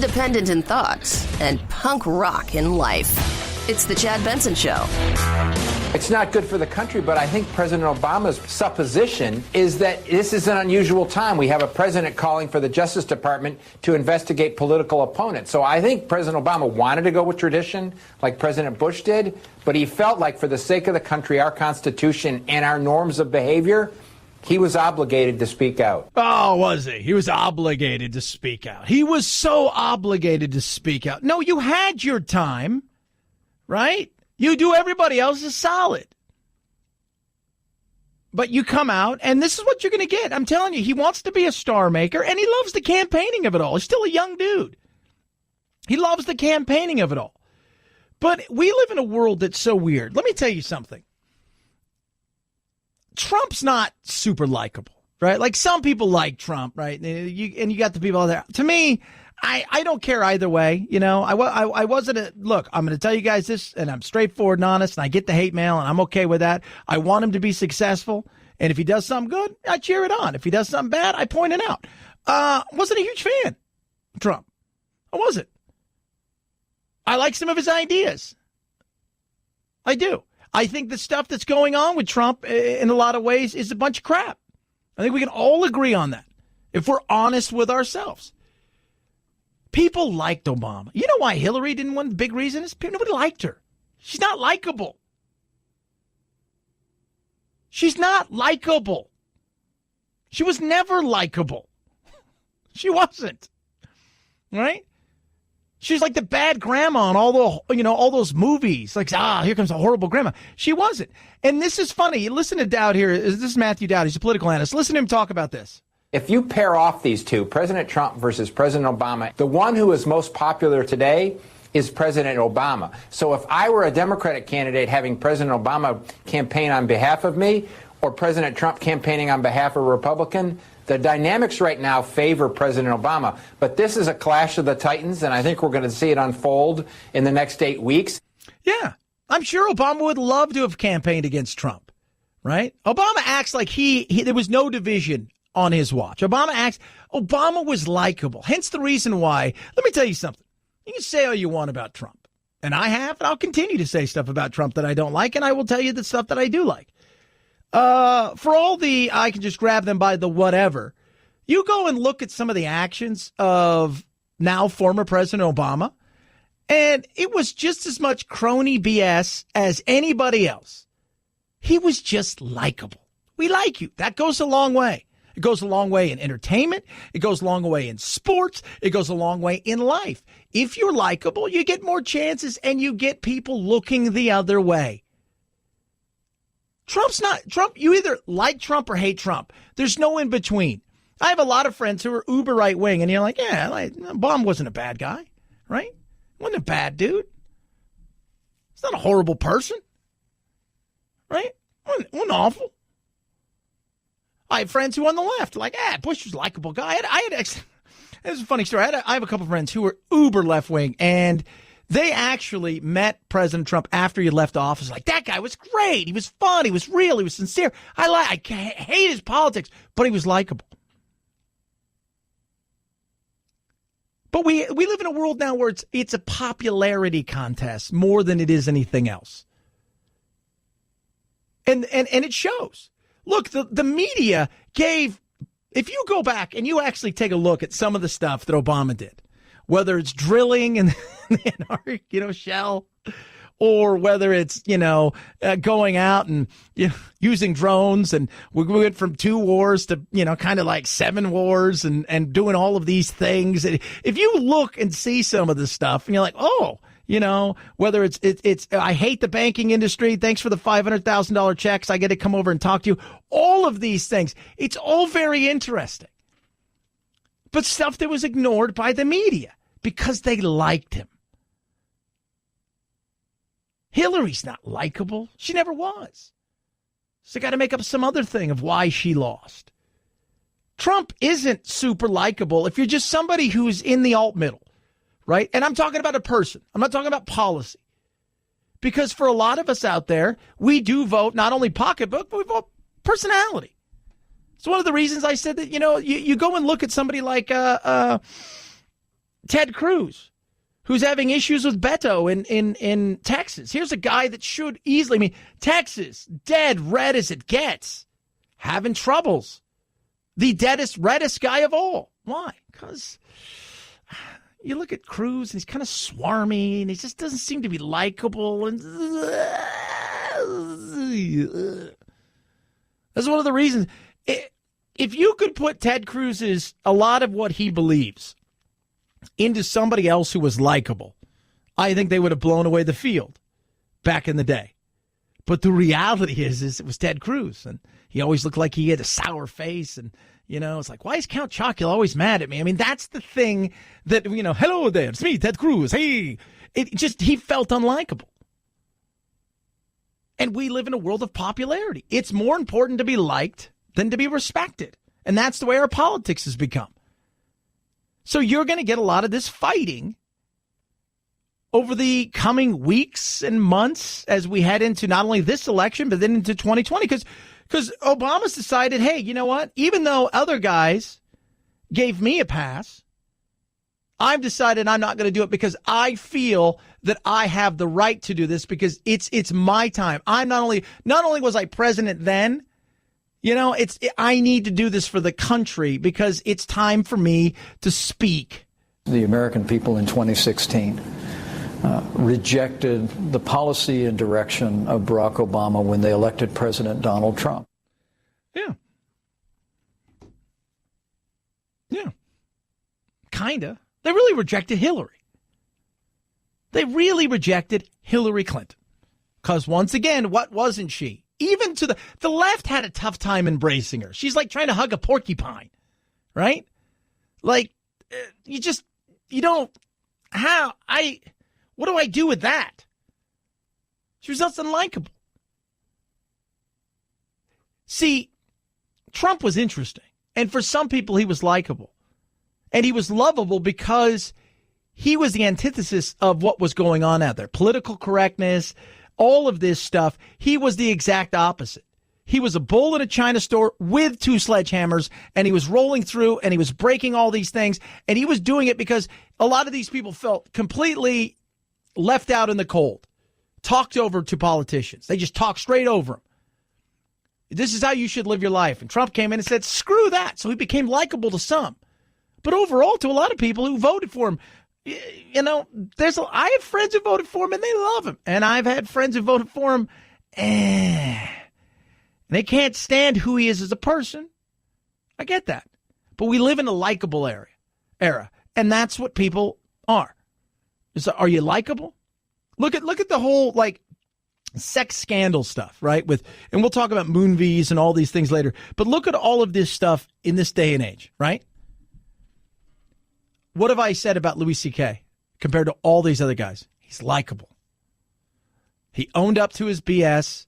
independent in thought, and punk rock in life. It's the Chad Benson Show. It's not good for the country, but I think President Obama's supposition is that this is an unusual time. We have a president calling for the Justice Department to investigate political opponents. So I think President Obama wanted to go with tradition, like President Bush did, but he felt like for the sake of the country, our Constitution, and our norms of behavior, he was obligated to speak out. Oh, was he? He was obligated to speak out. He was so obligated to speak out. No, you had your time, right? You do everybody else is solid. But you come out, and this is what you're going to get. I'm telling you, he wants to be a star maker, and he loves the campaigning of it all. He's still a young dude. He loves the campaigning of it all. But we live in a world that's so weird. Let me tell you something. Trump's not super likable, right? Like some people like Trump, right? And you got the people out there. To me, I don't care either way. You know, I wasn't look, I'm going to tell you guys this, and I'm straightforward and honest, and I get the hate mail, and I'm okay with that. I want him to be successful. And if he does something good, I cheer it on. If he does something bad, I point it out. Wasn't a huge fan of Trump. I wasn't. I like some of his ideas. I do. I think the stuff that's going on with Trump in a lot of ways is a bunch of crap. I think we can all agree on that if we're honest with ourselves. People liked Obama. You know why Hillary didn't win? The big reason is nobody liked her. She's not likable. She's not likable. She was never likable. She wasn't. Right? She's like the bad grandma in all those movies. Like, here comes a horrible grandma. She wasn't. And this is funny. Listen to Dowd here. This is Matthew Dowd. He's a political analyst. Listen to him talk about this. If you pair off these two, President Trump versus President Obama, the one who is most popular today is President Obama. So if I were a Democratic candidate having President Obama campaign on behalf of me or President Trump campaigning on behalf of a Republican, the dynamics right now favor President Obama. But this is a clash of the titans, and I think we're going to see it unfold in the next 8 weeks. Yeah, I'm sure Obama would love to have campaigned against Trump, right? Obama acts like there was no division on his watch. Obama was likable. Hence the reason why, let me tell you something. You can say all you want about Trump. And I have, and I'll continue to say stuff about Trump that I don't like, and I will tell you the stuff that I do like. For all the, I can just grab them by the whatever, you go and look at some of the actions of now former President Obama, and it was just as much crony BS as anybody else. He was just likable. We like you. That goes a long way. It goes a long way in entertainment. It goes a long way in sports. It goes a long way in life. If you're likable, you get more chances and you get people looking the other way. Trump's not Trump. You either like Trump or hate Trump. There's no in between. I have a lot of friends who are uber right wing, and you're like, yeah, Obama wasn't a bad guy, right? Wasn't a bad dude. He's not a horrible person, right? Wasn't awful. I have friends who on the left like, Bush was a likable guy. This is a funny story. I have a couple of friends who were uber left wing, and they actually met President Trump after he left office. Like, that guy was great. He was fun. He was real. He was sincere. I hate his politics, but he was likable. But we live in a world now where it's a popularity contest more than it is anything else. And it shows. Look, the media gave, if you go back and you actually take a look at some of the stuff that Obama did, whether it's drilling in the Antarctic, shell, or whether it's, going out and using drones, and we went from 2 wars to, kind of like 7 wars and doing all of these things. If you look and see some of this stuff and you're like, oh, whether it's I hate the banking industry. Thanks for the $500,000 checks. I get to come over and talk to you. All of these things. It's all very interesting. But stuff that was ignored by the media because they liked him. Hillary's not likable. She never was. So got to make up some other thing of why she lost. Trump isn't super likable if you're just somebody who's in the alt middle. Right? And I'm talking about a person. I'm not talking about policy. Because for a lot of us out there, we do vote not only pocketbook, but we vote personality. It's one of the reasons I said that, you go and look at somebody like Ted Cruz, who's having issues with Beto in Texas. Here's a guy that should easily, I mean, Texas, dead red as it gets, having troubles. The deadest, reddest guy of all. Why? Because you look at Cruz, and he's kind of swarmy, and he just doesn't seem to be likable. And that's one of the reasons. If you could put Ted Cruz's, a lot of what he believes, into somebody else who was likable, I think they would have blown away the field back in the day. But the reality is it was Ted Cruz, and he always looked like he had a sour face, and it's like, why is Count Chocula always mad at me? I mean, that's the thing that, hello there, it's me, Ted Cruz, hey. He felt unlikable. And we live in a world of popularity. It's more important to be liked than to be respected. And that's the way our politics has become. So you're going to get a lot of this fighting over the coming weeks and months as we head into not only this election, but then into 2020. Because Obama's decided, hey, you know what? Even though other guys gave me a pass, I've decided I'm not going to do it because I feel that I have the right to do this because it's my time. I'm not only was I president then, I need to do this for the country because it's time for me to speak. The American people in 2016 rejected the policy and direction of Barack Obama when they elected President Donald Trump. Yeah. Yeah. Kinda. They really rejected Hillary. They really rejected Hillary Clinton. Because once again, what wasn't she? Even to the left had a tough time embracing her. She's like trying to hug a porcupine, right? Like, what do I do with that? She was just unlikable. See, Trump was interesting. And for some people, he was likable. And he was lovable because he was the antithesis of what was going on out there. Political correctness, all of this stuff. He was the exact opposite. He was a bull in a china store with two sledgehammers, and he was rolling through, and he was breaking all these things, and he was doing it because a lot of these people felt completely left out in the cold, talked over to politicians. They just talked straight over him. This is how you should live your life. And Trump came in and said, screw that. So he became likable to some. But overall, to a lot of people who voted for him, I have friends who voted for him and they love him. And I've had friends who voted for him, they can't stand who he is as a person. I get that. But we live in a likable era. And that's what people are. So are you likable? Look at the whole sex scandal stuff, right? And we'll talk about Moonves and all these things later. But look at all of this stuff in this day and age, right? What have I said about Louis C.K. compared to all these other guys? He's likable. He owned up to his BS,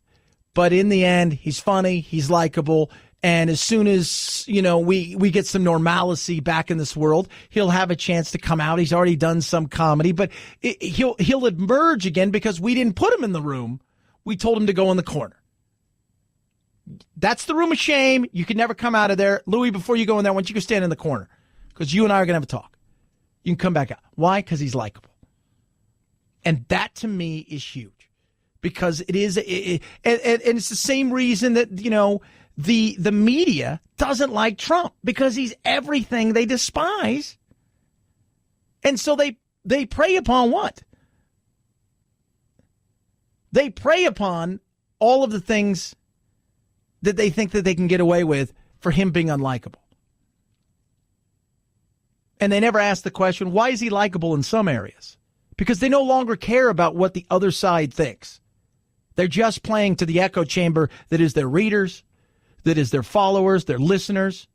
but in the end, he's funny, he's likable, and as soon as, we get some normalcy back in this world, he'll have a chance to come out. He's already done some comedy, but he'll emerge again because we didn't put him in the room. We told him to go in the corner. That's the room of shame. You can never come out of there. Louis, before you go in there, I want you to stand in the corner because you and I are going to have a talk. You can come back out. Why? Because he's likable. And that to me is huge because it is, and it's the same reason that, the media doesn't like Trump because he's everything they despise. And so they prey upon what? They prey upon all of the things that they think that they can get away with for him being unlikable. And they never ask the question, why is he likable in some areas? Because they no longer care about what the other side thinks. They're just playing to the echo chamber that is their readers, that is their followers, their listeners,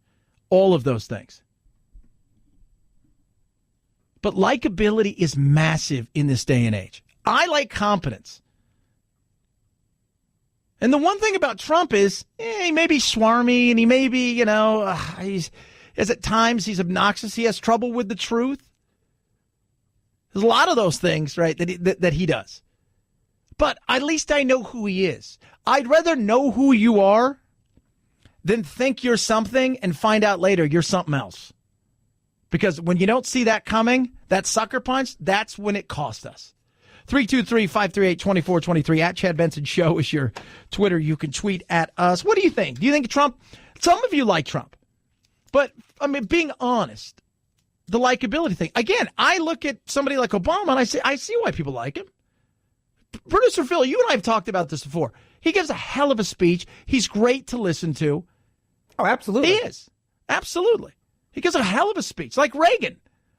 all of those things. But likability is massive in this day and age. I like competence. And the one thing about Trump is he may be swarmy and he may be, at times he's obnoxious. He has trouble with the truth. There's a lot of those things, right, that he does. But at least I know who he is. I'd rather know who you are than think you're something and find out later you're something else. Because when you don't see that coming, that sucker punch, that's when it cost us. 323-538-2423 at Chad Benson Show is your Twitter. You can tweet at us. What do you think? Do you think Trump, some of you like Trump, but I mean, being honest, the likability thing. Again, I look at somebody like Obama and I see why people like him. Producer Phil, you and I have talked about this before. He gives a hell of a speech. He's great to listen to. Oh, absolutely. He is. Absolutely. He gives a hell of a speech. Like Reagan.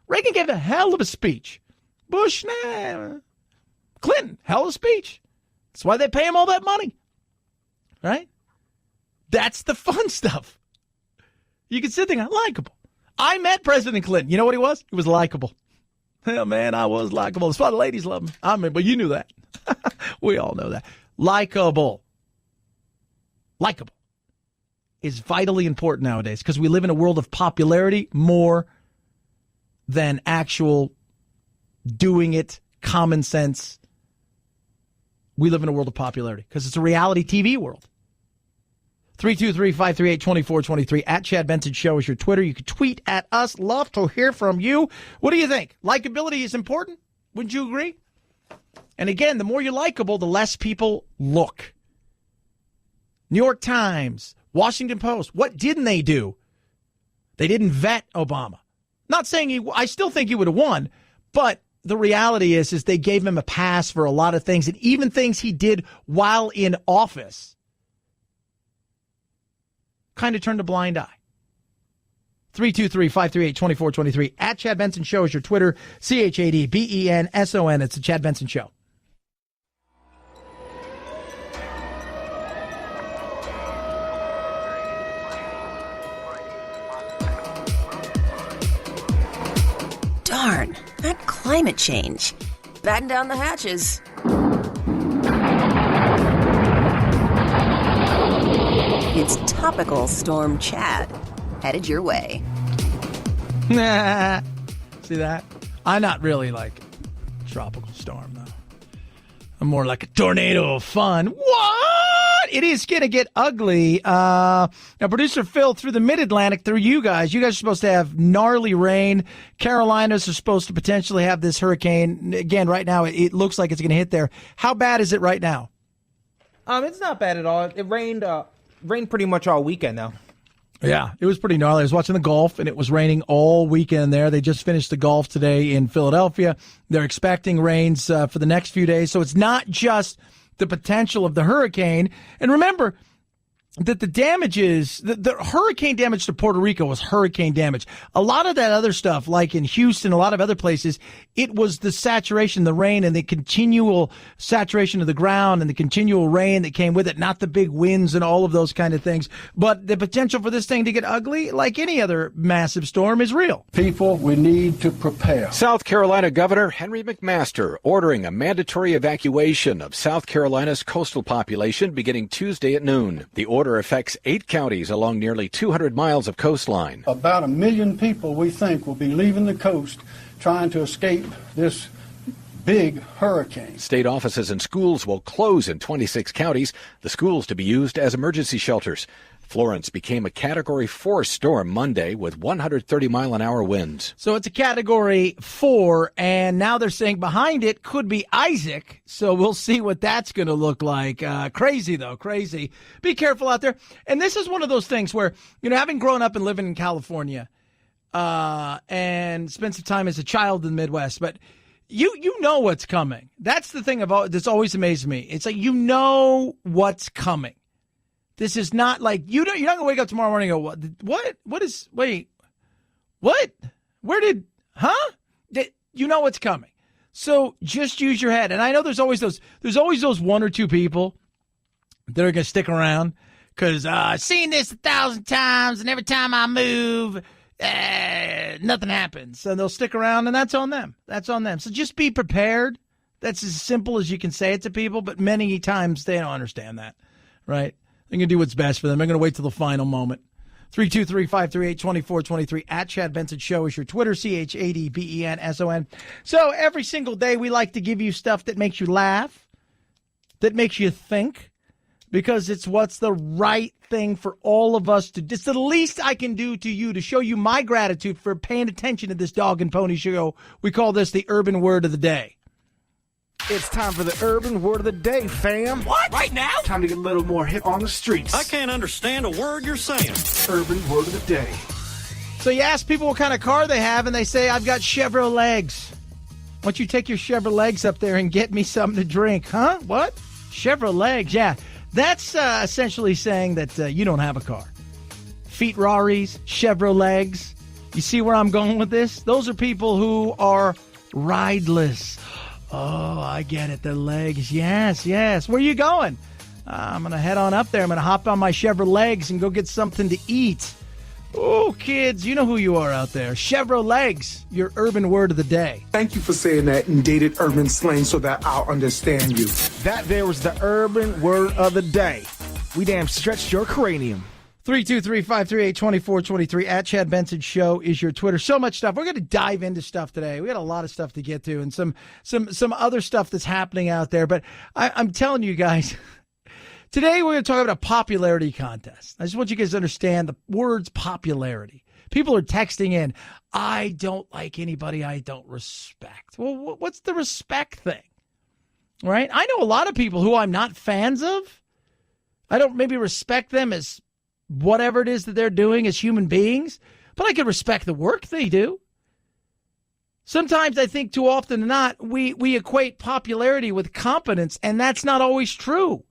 Reagan gave a hell of a speech. Bush, nah. Clinton, hell of a speech. That's why they pay him all that money. Right? That's the fun stuff. You can sit there and likable. I met President Clinton. You know what he was? He was likable. Hell, man, I was likable. That's why the ladies love him. I mean, but you knew that. We all know that. Likable. Likable is vitally important nowadays because we live in a world of popularity more than actual doing it, common sense. We live in a world of popularity because it's a reality TV world. 323-538-2423 at Chad Benson Show is your Twitter. You can tweet at us. Love to hear from you. What do you think? Likability is important. Wouldn't you agree? And again, the more you're likable, the less people look. New York Times, Washington Post, what didn't they do? They didn't vet Obama. Not saying I still think he would have won, but the reality is they gave him a pass for a lot of things, and even things he did while in office kind of turned a blind eye. 323-538-2423 at Chad Benson Show is your Twitter. ChadBenson. It's the Chad Benson Show. Darn, that climate change. Batten down the hatches. It's Topical Storm Chad, headed your way. See that? I'm not really like a tropical storm, though. I'm more like a tornado of fun. What? It is going to get ugly. Now, Producer Phil, through the Mid-Atlantic, through you guys are supposed to have gnarly rain. Carolinas are supposed to potentially have this hurricane. Again, right now, it looks like it's going to hit there. How bad is it right now? It's not bad at all. It rained pretty much all weekend, though. Yeah, it was pretty gnarly. I was watching the Gulf, and it was raining all weekend there. They just finished the Gulf today in Philadelphia. They're expecting rains for the next few days. So it's not just the potential of the hurricane. And remember that the damages, the hurricane damage to Puerto Rico was hurricane damage. A lot of that other stuff, like in Houston, a lot of other places, it was the saturation, the rain, and the continual saturation of the ground and the continual rain that came with it, not the big winds and all of those kind of things. But the potential for this thing to get ugly, like any other massive storm, is real. People, we need to prepare. South Carolina Governor Henry McMaster ordering a mandatory evacuation of South Carolina's coastal population beginning Tuesday at noon. The order affects 8 counties along nearly 200 miles of coastline. About 1 million people, we think, will be leaving the coast trying to escape this big hurricane. State offices and schools will close in 26 counties, the schools to be used as emergency shelters. Florence became a Category 4 storm Monday with 130-mile-an-hour winds. So it's a Category 4, and now they're saying behind it could be Isaac. So we'll see what that's going to look like. Crazy, though, crazy. Be careful out there. And this is one of those things where, having grown up and living in California and spent some time as a child in the Midwest, but you know what's coming. That's the thing that's always amazed me. It's like you know what's coming. This is not like you're not going to wake up tomorrow morning and go, what? Where did, you know what's coming. So just use your head. And I know there's always those 1 or 2 people that are going to stick around because I've seen this 1,000 times and every time I move, nothing happens. So they'll stick around and that's on them. So just be prepared. That's as simple as you can say it to people, but many times they don't understand that, right? They're going to do what's best for them. They're going to wait till the final moment. 323-538-2423 at Chad Benson Show is your Twitter, ChadBenson. So every single day we like to give you stuff that makes you laugh, that makes you think, because it's what's the right thing for all of us to do. It's the least I can do to you to show you my gratitude for paying attention to this dog and pony show. We call this the Urban Word of the Day. It's time for the Urban Word of the Day, fam. What? Right now? Time to get a little more hip on the streets. I can't understand a word you're saying. Urban Word of the Day. So you ask people what kind of car they have, and they say, I've got Chevrolet legs. Why don't you take your Chevrolet legs up there and get me something to drink? Huh? What? Chevrolet legs, yeah. That's essentially saying that you don't have a car. Feet Raris, Chevrolet legs. You see where I'm going with this? Those are people who are rideless. Oh, I get it. The legs. Yes. Where are you going? I'm going to head on up there. I'm going to hop on my Chevrolet legs and go get something to eat. Oh, kids, you know who you are out there. Chevrolet legs, your urban word of the day. Thank you for saying that in dated urban slang so that I'll understand you. That there was the Urban Word of the Day. We damn stretched your cranium. 323-538-2423 at Chad Benson Show is your Twitter. So much stuff. We're going to dive into stuff today. We got a lot of stuff to get to and some other stuff that's happening out there. But I'm telling you guys, today we're going to talk about a popularity contest. I just want you guys to understand the words popularity. People are texting in, I don't like anybody I don't respect. Well, what's the respect thing? Right? I know a lot of people who I'm not fans of. I don't maybe respect them as whatever it is that they're doing as human beings, but I can respect the work they do. Sometimes I think too often than not, we equate popularity with competence, and that's not always true.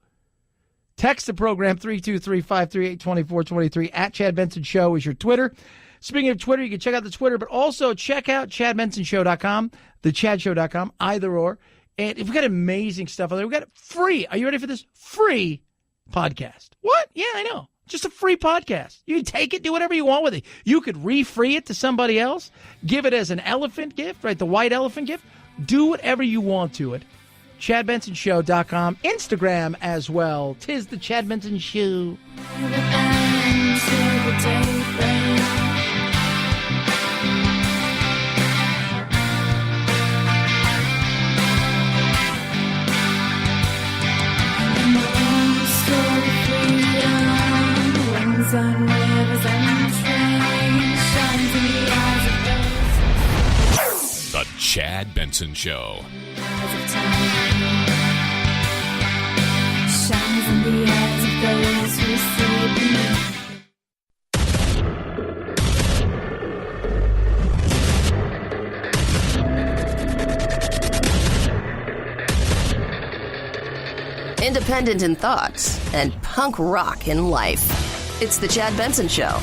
Text the program 323-538-2423 at Chad Benson Show is your Twitter. Speaking of Twitter, you can check out the Twitter, but also check out ChadBensonShow.com, theChadShow.com, either or. And we've got amazing stuff on there. We've got free. Are you ready for this? Free podcast. What? Yeah, I know. Just a free podcast. You can take it, do whatever you want with it. You could refree it to somebody else, give it as an elephant gift, right? The white elephant gift. Do whatever you want to it. ChadBensonShow.com. Instagram as well. 'Tis the Chad Benson Show. The Chad Benson Show. Shines in the eyes of those who sleep. Independent in thoughts and punk rock in life. It's the Chad Benson Show.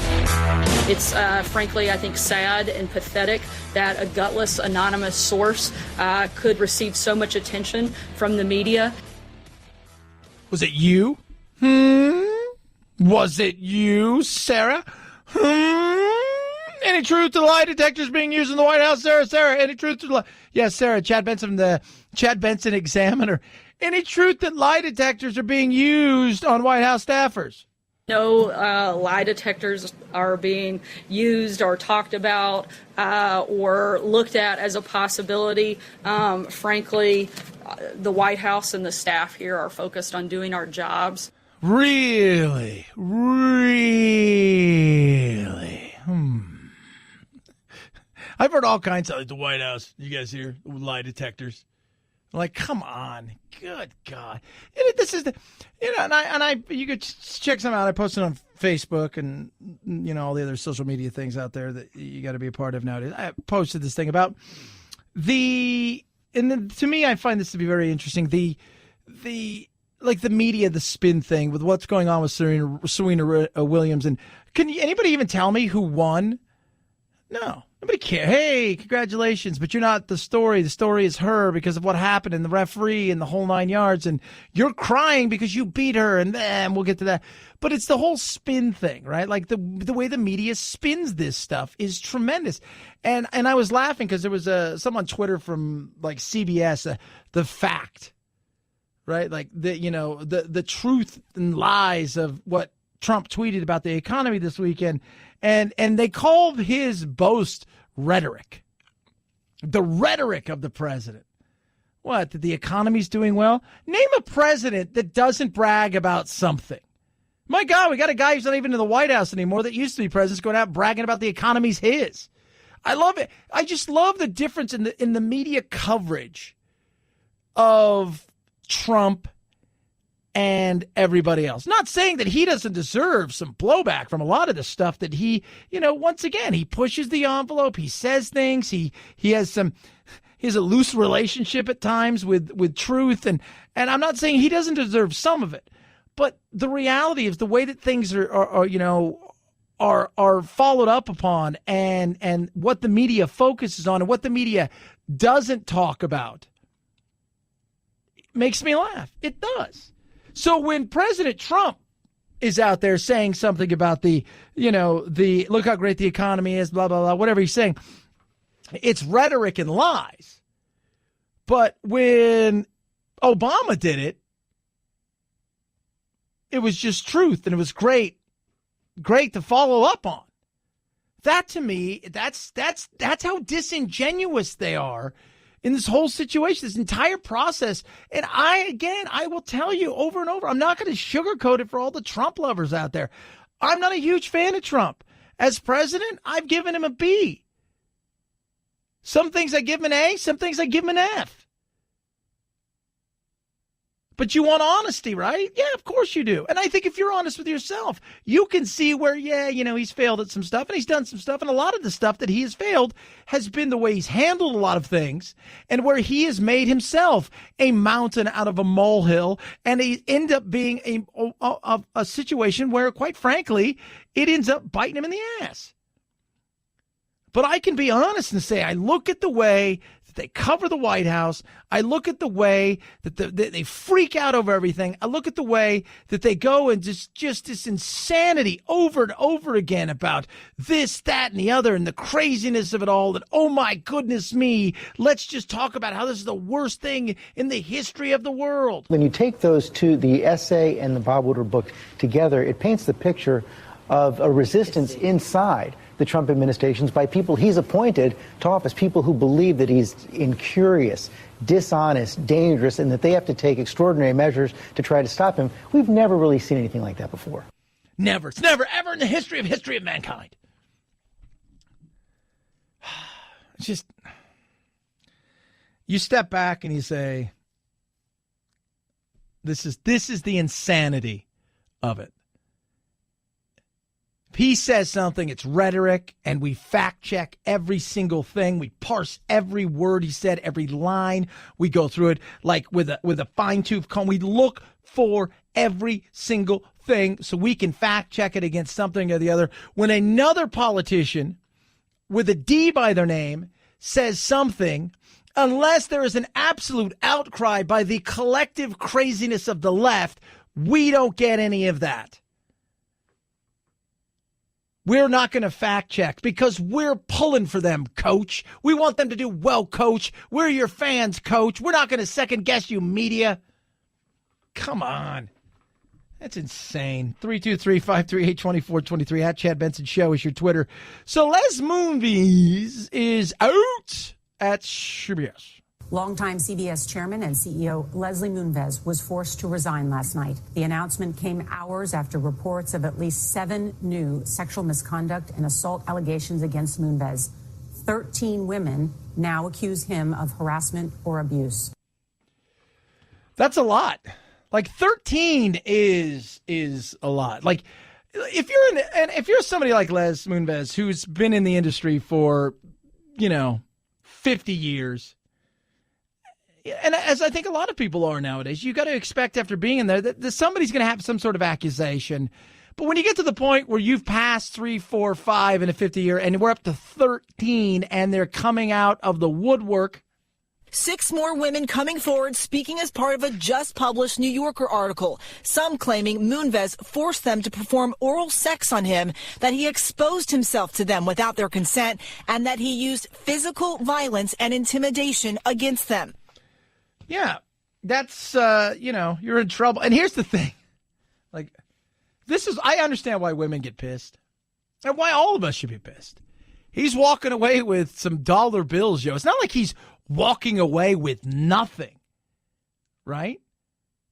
It's frankly, I think, sad and pathetic that a gutless, anonymous source could receive so much attention from the media. Was it you? Was it you, Sarah? Any truth to lie detectors being used in the White House? Sarah, any truth to lie? Yes, Sarah, Chad Benson from the Chad Benson Examiner. Any truth that lie detectors are being used on White House staffers? No lie detectors are being used or talked about or looked at as a possibility. Frankly, the White House and the staff here are focused on doing our jobs. Really? I've heard all kinds of the White House. You guys hear lie detectors? Like, come on, good God! This is the, you could check some out. I posted on Facebook and all the other social media things out there that you got to be a part of nowadays. I posted this thing about to me, I find this to be very interesting. The media, the spin thing with what's going on with Serena Williams, and can anybody even tell me who won? No. Nobody cares. Hey, congratulations, but you're not the story. The story is her because of what happened and the referee and the whole 9 yards, and you're crying because you beat her, and then we'll get to that. But it's the whole spin thing, right? Like the way the media spins this stuff is tremendous. And I was laughing because there was some on Twitter from like CBS, the fact, right? Like the truth and lies of what Trump tweeted about the economy this weekend. And they called his boast rhetoric, the rhetoric of the president. What, that the economy's doing well? Name a president that doesn't brag about something. My God, we got a guy who's not even in the White House anymore that used to be president going out bragging about the economy's his. I love it. I just love the difference in the media coverage of Trump and everybody else. Not saying that he doesn't deserve some blowback from a lot of the stuff that he, once again, he pushes the envelope. He says things. He has a loose relationship at times with truth. And I'm not saying he doesn't deserve some of it. But the reality is the way that things are followed up upon and what the media focuses on and what the media doesn't talk about makes me laugh. It does. So when President Trump is out there saying something about the look how great the economy is, blah, blah, blah, whatever he's saying, it's rhetoric and lies. But when Obama did it, it was just truth, and it was great to follow up on. That to me, that's how disingenuous they are in this whole situation, this entire process. And I will tell you over and over, I'm not going to sugarcoat it for all the Trump lovers out there. I'm not a huge fan of Trump. As president, I've given him a B. Some things I give him an A, some things I give him an F. But you want honesty, right? Yeah, of course you do. And I think if you're honest with yourself, you can see where, he's failed at some stuff and he's done some stuff. And a lot of the stuff that he has failed has been the way he's handled a lot of things and where he has made himself a mountain out of a molehill. And he end up being a situation where, quite frankly, it ends up biting him in the ass. But I can be honest and say, I look at the way that they cover the White House. I look at the way that they freak out over everything. I look at the way that they go and just this insanity over and over again about this, that, and the other, and the craziness of it all. And oh my goodness me, let's just talk about how this is the worst thing in the history of the world. When you take those two, the essay and the Bob Woodward book together, it paints the picture of a resistance inside the Trump administrations by people he's appointed to office, people who believe that he's incurious, dishonest, dangerous, and that they have to take extraordinary measures to try to stop him. We've never really seen anything like that before. Never. It's never, ever in the history of mankind. It's just, you step back and you say, this is the insanity of it. If he says something, it's rhetoric, and we fact check every single thing. We parse every word he said, every line. We go through it like with a fine-tooth comb. We look for every single thing so we can fact check it against something or the other. When another politician with a D by their name says something, unless there is an absolute outcry by the collective craziness of the left, we don't get any of that. We're not going to fact check because we're pulling for them, coach. We want them to do well, coach. We're your fans, coach. We're not going to second guess you, media. Come on. That's insane. 323-538-2423 at Chad Benson Show is your Twitter. So Les Moonves is out at CBS. Longtime CBS chairman and CEO Leslie Moonves was forced to resign last night. The announcement came hours after reports of at least 7 new sexual misconduct and assault allegations against Moonves. 13 women now accuse him of harassment or abuse. That's a lot. Like 13 is a lot. Like if you're somebody like Les Moonves who's been in the industry for 50 years. And as I think a lot of people are nowadays, you got to expect after being in there that somebody's going to have some sort of accusation. But when you get to the point where you've passed 3, 4, 5 in a 50-year and we're up to 13 and they're coming out of the woodwork. 6 more women coming forward speaking as part of a just published New Yorker article, some claiming Moonves forced them to perform oral sex on him, that he exposed himself to them without their consent, and that he used physical violence and intimidation against them. Yeah, that's, you're in trouble. And here's the thing. I understand why women get pissed and why all of us should be pissed. He's walking away with some dollar bills, yo. It's not like he's walking away with nothing, right?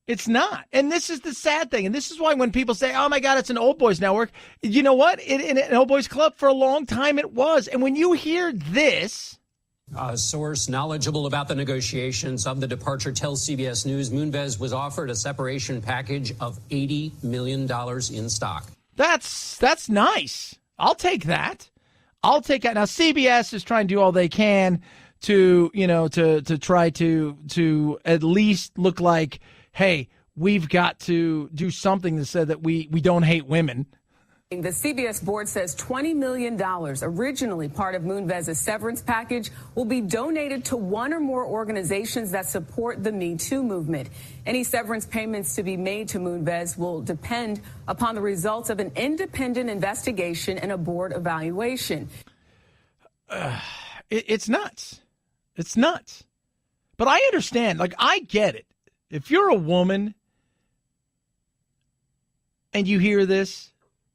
It's not. And this is the sad thing. And this is why when people say, oh, my God, it's an old boys network, you know what? In an old boys club for a long time it was. And when you hear this. A source knowledgeable about the negotiations of the departure tells CBS News Moonves was offered a separation package of $80 million in stock. That's nice. I'll take that. I'll take that. Now, CBS is trying to do all they can to try to at least look like, hey, we've got to do something to say that we don't hate women. The CBS board says $20 million, originally part of Moonves' severance package, will be donated to one or more organizations that support the Me Too movement. Any severance payments to be made to Moonves will depend upon the results of an independent investigation and a board evaluation. It's nuts. It's nuts. But I understand. Like, I get it. If you're a woman and you hear this,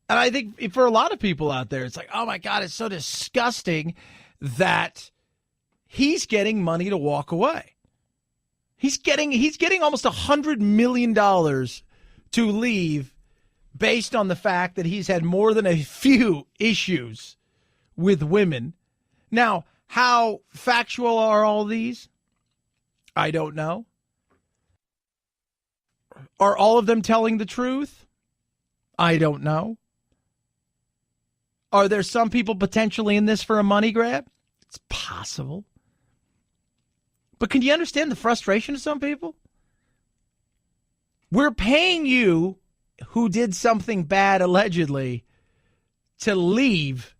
and I think for a lot of people out there, it's like, oh, my God, it's so disgusting that he's getting money to walk away. He's getting almost $100 million to leave based on the fact that he's had more than a few issues with women. Now, how factual are all these? I don't know. Are all of them telling the truth? I don't know. Are there some people potentially in this for a money grab? It's possible. But can you understand the frustration of some people? We're paying you, who did something bad allegedly, to leave.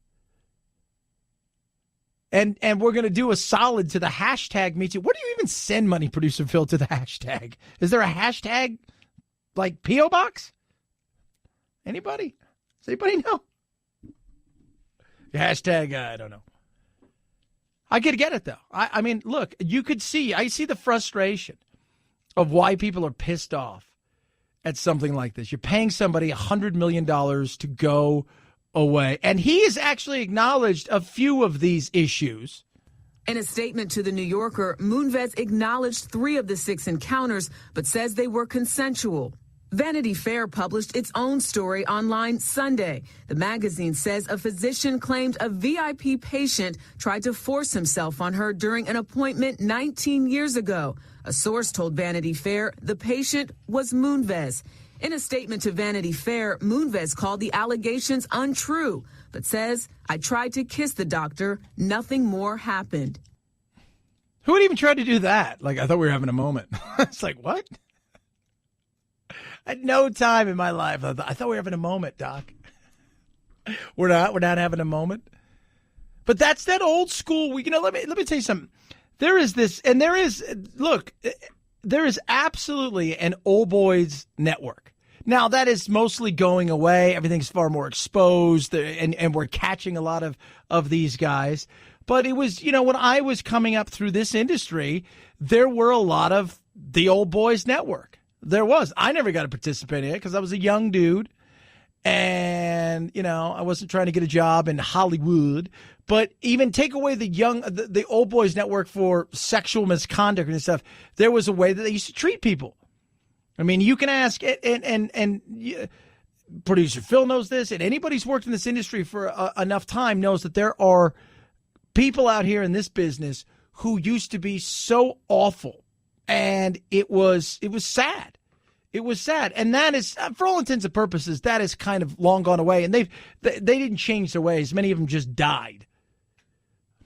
And we're going to do a solid to the hashtag #MeToo. Where do you even send money, Producer Phil, to the hashtag? Is there a hashtag like P.O. Box? Anybody? Does anybody know? Hashtag, I don't know. I could get it, though. I mean, look, I see the frustration of why people are pissed off at something like this. You're paying somebody $100 million to go away. And he has actually acknowledged a few of these issues. In a statement to The New Yorker, Moonves acknowledged 3 of the 6 encounters, but says they were consensual. Vanity Fair published its own story online Sunday. The magazine says a physician claimed a VIP patient tried to force himself on her during an appointment 19 years ago. A source told Vanity Fair the patient was Moonves. In a statement to Vanity Fair, Moonves called the allegations untrue, but says, I tried to kiss the doctor. Nothing more happened. Who would even try to do that? Like, I thought we were having a moment. It's like, what? At no time in my life, I thought we were having a moment, Doc. We're not having a moment. But that's that old school. Let me tell you something. There is absolutely an old boys network. Now, that is mostly going away. Everything's far more exposed, and we're catching a lot of these guys. But it was, when I was coming up through this industry, there were a lot of the old boys network. There was. I never got to participate in it because I was a young dude, and, I wasn't trying to get a job in Hollywood. But even take away the old boys network for sexual misconduct and stuff, there was a way that they used to treat people. I mean, you can ask, and Producer Phil knows this, and anybody who's worked in this industry for enough time knows that there are people out here in this business who used to be so awful, and it was sad. It was sad, and that is, for all intents and purposes, that is kind of long gone away, and they didn't change their ways. Many of them just died.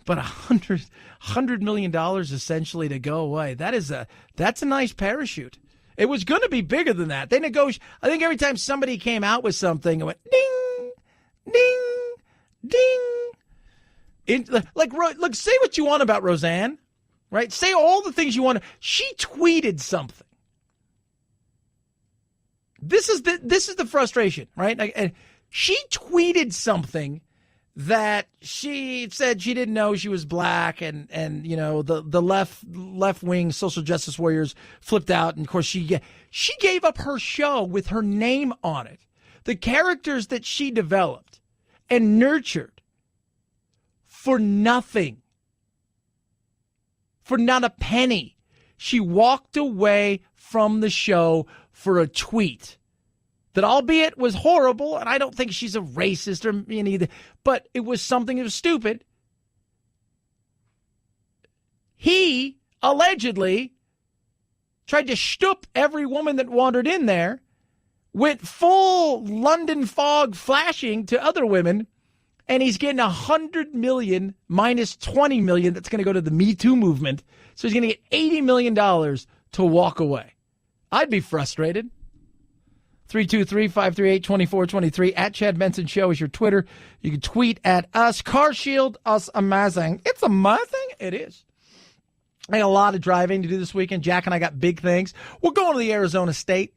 But $100 million essentially to go away. That's a nice parachute. It was going to be bigger than that. They negotiate. I think every time somebody came out with something, it went ding, ding, ding. Look, say what you want about Roseanne, right? Say all the things you want. She tweeted something. This is the frustration, right? She tweeted something that she said she didn't know she was black, and the left wing social justice warriors flipped out, and of course she gave up her show with her name on it. The characters that she developed and nurtured for nothing. for not a penny. She walked away from the show for a tweet that, albeit was horrible, and I don't think she's a racist or anything, but it was something that was stupid. He allegedly tried to shtup every woman that wandered in there, went full London fog flashing to other women, and he's getting $100 million minus $20 million that's going to go to the Me Too movement. So he's going to get $80 million to walk away. I'd be frustrated. 323-538-2423. At Chad Benson Show is your Twitter. You can tweet at us. Car Shield, us amazing. It's amazing. It is. I got a lot of driving to do this weekend. Jack and I got big things. We're going to the Arizona State,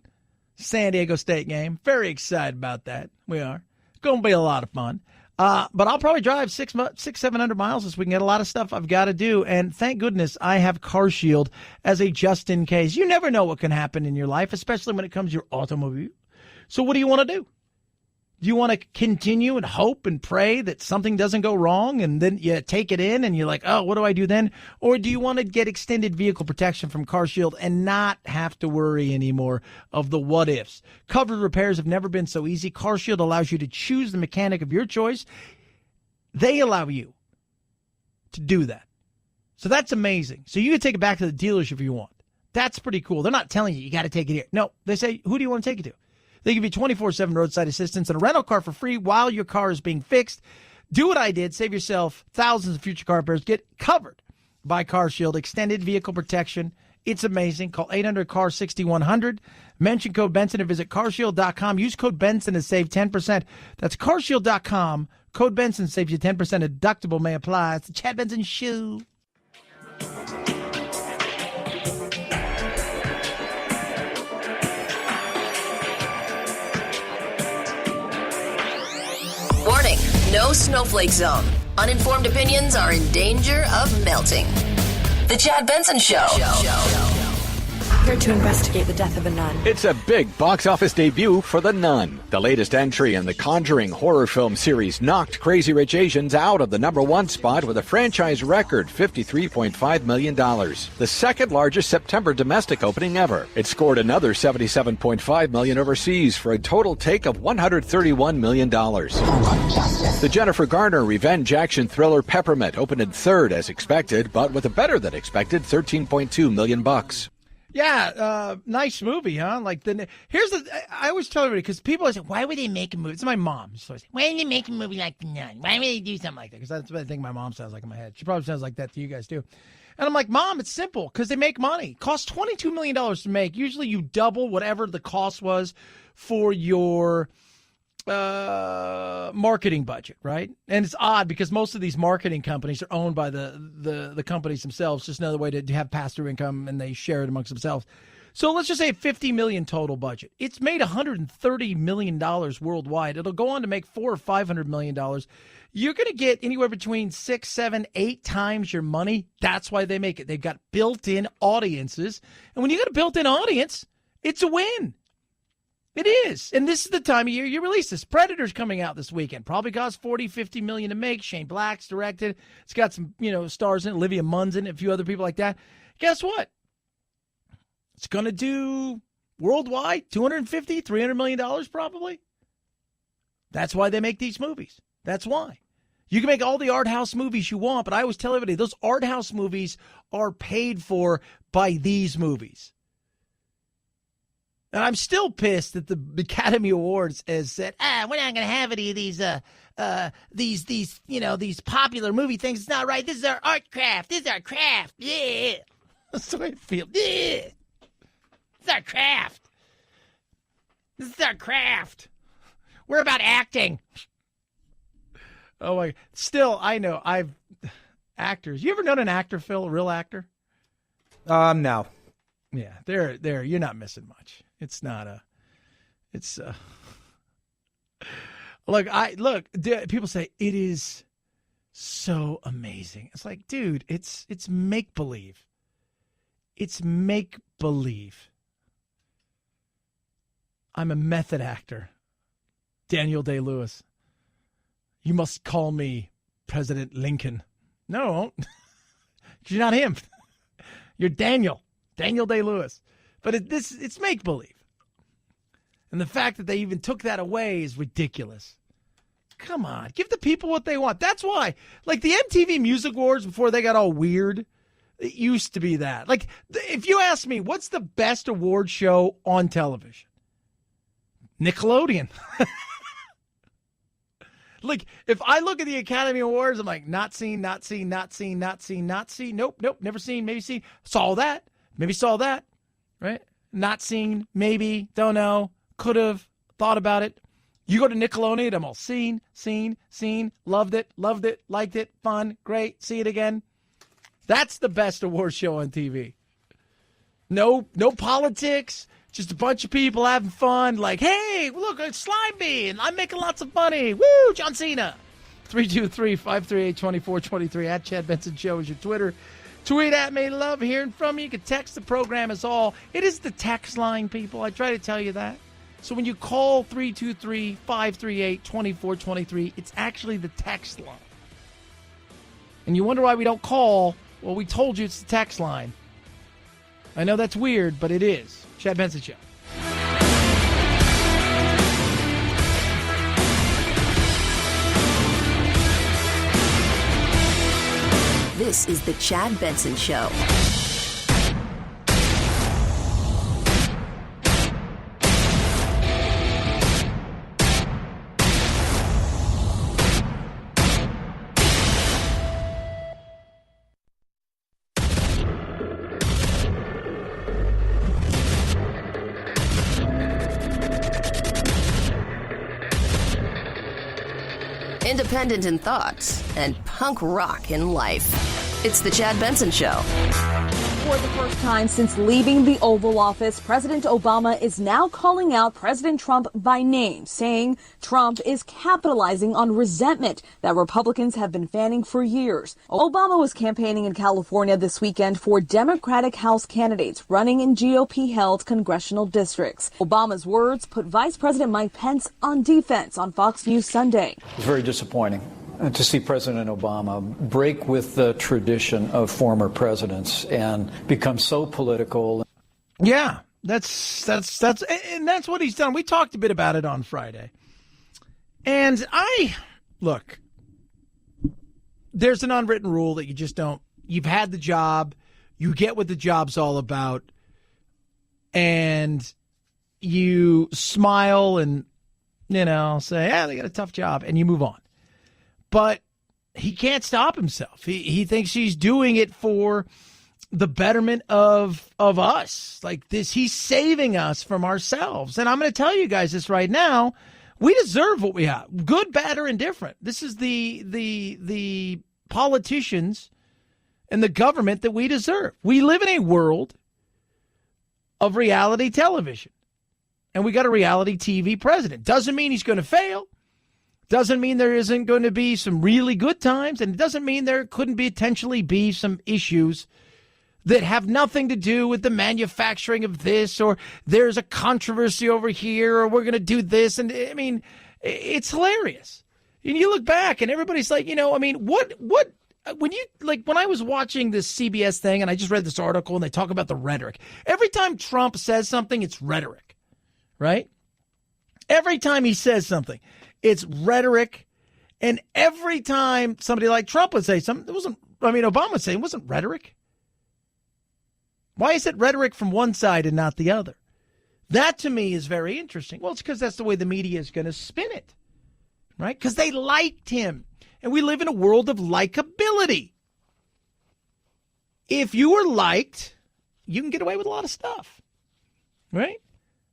San Diego State game. Very excited about that. We are. Going to be a lot of fun. But I'll probably drive 700 miles this weekend. Get a lot of stuff I've got to do. And thank goodness I have Car Shield as a just in case. You never know what can happen in your life, especially when it comes to your automobile. So what do you want to do? Do you want to continue and hope and pray that something doesn't go wrong and then you take it in and you're like, oh, what do I do then? Or do you want to get extended vehicle protection from Car Shield and not have to worry anymore of the what ifs? Covered repairs have never been so easy. Car Shield allows you to choose the mechanic of your choice. They allow you to do that. So that's amazing. So you can take it back to the dealership if you want. That's pretty cool. They're not telling you got to take it here. No, they say, who do you want to take it to? They give you 24/7 roadside assistance and a rental car for free while your car is being fixed. Do what I did. Save yourself thousands of future car repairs. Get covered by Car Shield. Extended vehicle protection. It's amazing. Call 800-CAR-6100. Mention code Benson and visit carshield.com. Use code Benson to save 10%. That's carshield.com. Code Benson saves you 10%. Deductible may apply. It's the Chad Benson Show. Warning, no snowflake zone. Uninformed opinions are in danger of melting. The Chad Benson Show. Here to investigate the death of a nun. It's a big box office debut for The Nun. The latest entry in the Conjuring horror film series knocked Crazy Rich Asians out of the #1 spot with a franchise record $53.5 million. The second largest September domestic opening ever. It scored another $77.5 million overseas for a total take of $131 million. The Jennifer Garner revenge action thriller Peppermint opened in third as expected, but with a better than expected $13.2 million. Yeah, nice movie, huh? Like I always tell everybody, because people always say, why would they make a movie? It's my mom. She's always, why would they make a movie like The Nun? Why would they do something like that? Because that's what I think my mom sounds like in my head. She probably sounds like that to you guys too. And I'm like, Mom, it's simple, because they make money. It costs $22 million to make. Usually you double whatever the cost was for your marketing budget, right? And it's odd because most of these marketing companies are owned by the companies themselves. Just another way to have pass-through income, and they share it amongst themselves. So let's just say $50 million total budget. It's made $130 million worldwide. It'll go on to make $400 or $500 million. You're going to get anywhere between 6, 7, 8 times your money. That's why they make it. They've got built-in audiences, and when you got a built-in audience, it's a win. It is. And this is the time of year you release this. Predator's coming out this weekend. Probably costs $40, $50 million to make. Shane Black's directed. It's got some, stars in it. Olivia Munn's in it, a few other people like that. Guess what? It's going to do worldwide $250, $300 million probably. That's why they make these movies. That's why. You can make all the art house movies you want, but I always tell everybody, those art house movies are paid for by these movies. And I'm still pissed that the Academy Awards has said, we're not going to have any of these popular movie things. It's not right. This is our art craft. This is our craft. Yeah. That's the way I feel. Yeah. This is our craft. This is our craft. We're about acting. Oh my! Still, I know actors. You ever known an actor, Phil? A real actor? No. Yeah, there. You're not missing much. It's not look. People say it is so amazing. It's like, dude, it's make believe. It's make believe. I'm a method actor. Daniel Day-Lewis. You must call me President Lincoln. No, I won't. You're not him. You're Daniel Day-Lewis. But it's make-believe. And the fact that they even took that away is ridiculous. Come on, give the people what they want. That's why, like the MTV Music Awards before they got all weird, it used to be that. Like, if you ask me, what's the best award show on television? Nickelodeon. Like, if I look at the Academy Awards, I'm like, not seen, not seen, not seen, not seen, not seen. Nope, never seen, maybe seen. Saw that, maybe saw that, right? Not seen, maybe, don't know, could have, thought about it. You go to Nickelodeon, I'm all seen, loved it, liked it, fun, great, see it again. That's the best award show on TV. No politics, just a bunch of people having fun. Like, hey, look, it's Slime Bee, and I'm making lots of money. Woo, John Cena. 323-538-2423 at Chad Benson Show is your Twitter. Tweet at me. Love hearing from you. You can text the program as all. It is the text line, people. I try to tell you that. So when you call 323-538-2423, it's actually the text line. And you wonder why we don't call. Well, we told you it's the text line. I know that's weird, but it is. Chad Benson Show. This is the Chad Benson Show. Independent in thoughts and punk rock in life. It's the Chad Benson Show. For the first time since leaving the Oval Office, President Obama is now calling out President Trump by name, saying Trump is capitalizing on resentment that Republicans have been fanning for years. Obama was campaigning in California this weekend for Democratic House candidates running in GOP-held congressional districts. Obama's words put Vice President Mike Pence on defense on Fox News Sunday. It's very disappointing to see President Obama break with the tradition of former presidents and become so political. Yeah, that's what he's done. We talked a bit about it on Friday. And look, there's an unwritten rule that you just don't, you've had the job, you get what the job's all about, and you smile and, say, they got a tough job, and you move on. But he can't stop himself. He thinks he's doing it for the betterment of us. Like this, he's saving us from ourselves. And I'm going to tell you guys this right now. We deserve what we have. Good, bad, or indifferent. This is the politicians and the government that we deserve. We live in a world of reality television. And we got a reality TV president. Doesn't mean he's going to fail. Doesn't mean there isn't going to be some really good times, and it doesn't mean there couldn't potentially be some issues that have nothing to do with the manufacturing of this, or there's a controversy over here, or we're going to do this. And I mean, it's hilarious. And you look back and everybody's like, when I was watching this CBS thing and I just read this article and they talk about the rhetoric. Every time Trump says something, it's rhetoric, right? Every time he says something, it's rhetoric. And every time somebody like Trump would say something, Obama would say it wasn't rhetoric. Why is it rhetoric from one side and not the other? That to me is very interesting. Well, it's because that's the way the media is going to spin it, right? Because they liked him. And we live in a world of likability. If you are liked, you can get away with a lot of stuff, right?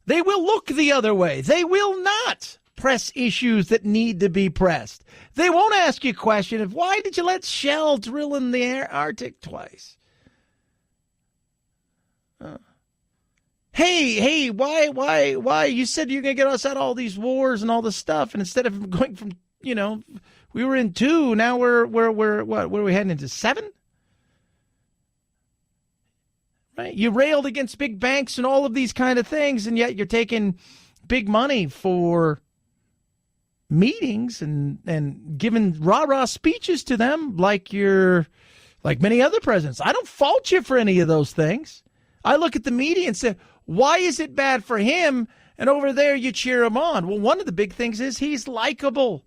They will look the other way. They will not press issues that need to be pressed. They won't ask you a question of why did you let Shell drill in the Arctic twice? Hey, why? You said you're going to get us out of all these wars and all this stuff, and instead of going from, we were in 2, now we're what? Where are we heading into 7? Right? You railed against big banks and all of these kind of things, and yet you're taking big money for meetings and giving rah-rah speeches to them like you're like many other presidents. I don't fault you for any of those things. I look at the media and say, why is it bad for him? And over there, you cheer him on. Well, one of the big things is he's likable.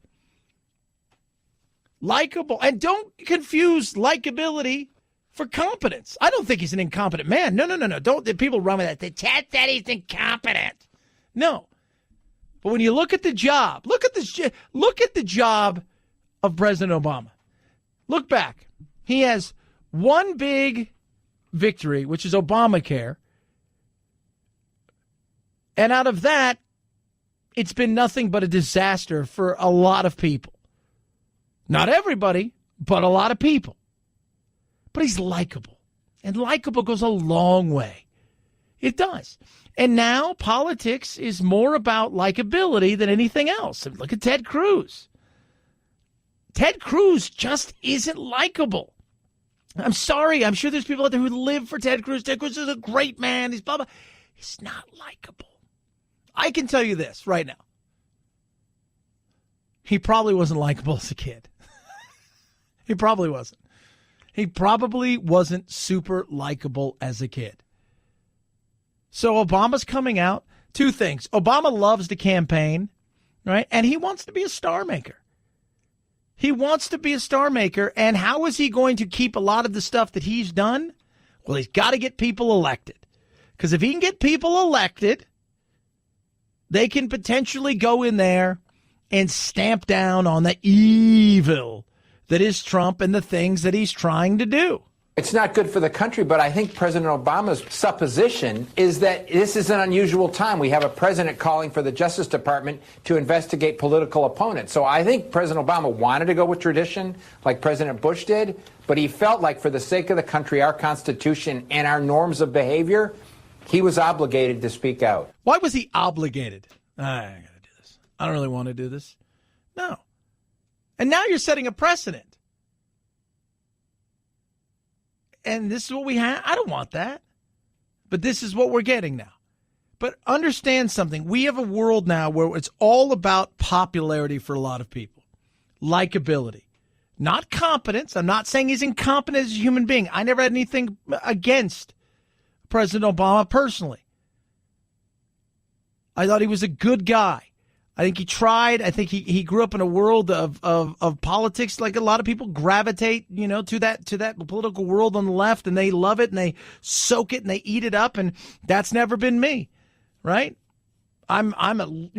Likable. And don't confuse likability for competence. I don't think he's an incompetent man. No. Don't people run with that. The chat said he's incompetent. No. But when you look at the job, look at the job of President Obama. Look back. He has one big victory, which is Obamacare. And out of that, it's been nothing but a disaster for a lot of people. Not everybody, but a lot of people. But he's likable. And likable goes a long way. It does. And now politics is more about likability than anything else. And look at Ted Cruz. Ted Cruz just isn't likable. I'm sorry. I'm sure there's people out there who live for Ted Cruz. Ted Cruz is a great man. He's blah, blah. He's not likable. I can tell you this right now. He probably wasn't likable as a kid. He probably wasn't. He probably wasn't super likable as a kid. So Obama's coming out. Two things. Obama loves to campaign, right? And he wants to be a star maker. He wants to be a star maker. And how is he going to keep a lot of the stuff that he's done? Well, he's got to get people elected. Because if he can get people elected, they can potentially go in there and stamp down on the evil that is Trump and the things that he's trying to do. It's not good for the country, but I think President Obama's supposition is that this is an unusual time. We have a president calling for the Justice Department to investigate political opponents. So I think President Obama wanted to go with tradition like President Bush did, but he felt like for the sake of the country, our Constitution, and our norms of behavior, he was obligated to speak out. Why was he obligated? I got to do this. I don't really want to do this. No. And now you're setting a precedent. And this is what we have. I don't want that. But this is what we're getting now. But understand something. We have a world now where it's all about popularity for a lot of people. Likability. Not competence. I'm not saying he's incompetent as a human being. I never had anything against President Obama personally. I thought he was a good guy. I think he tried. I think he grew up in a world of politics. Like a lot of people gravitate, to that political world on the left, and they love it and they soak it and they eat it up. And that's never been me, right? I'm a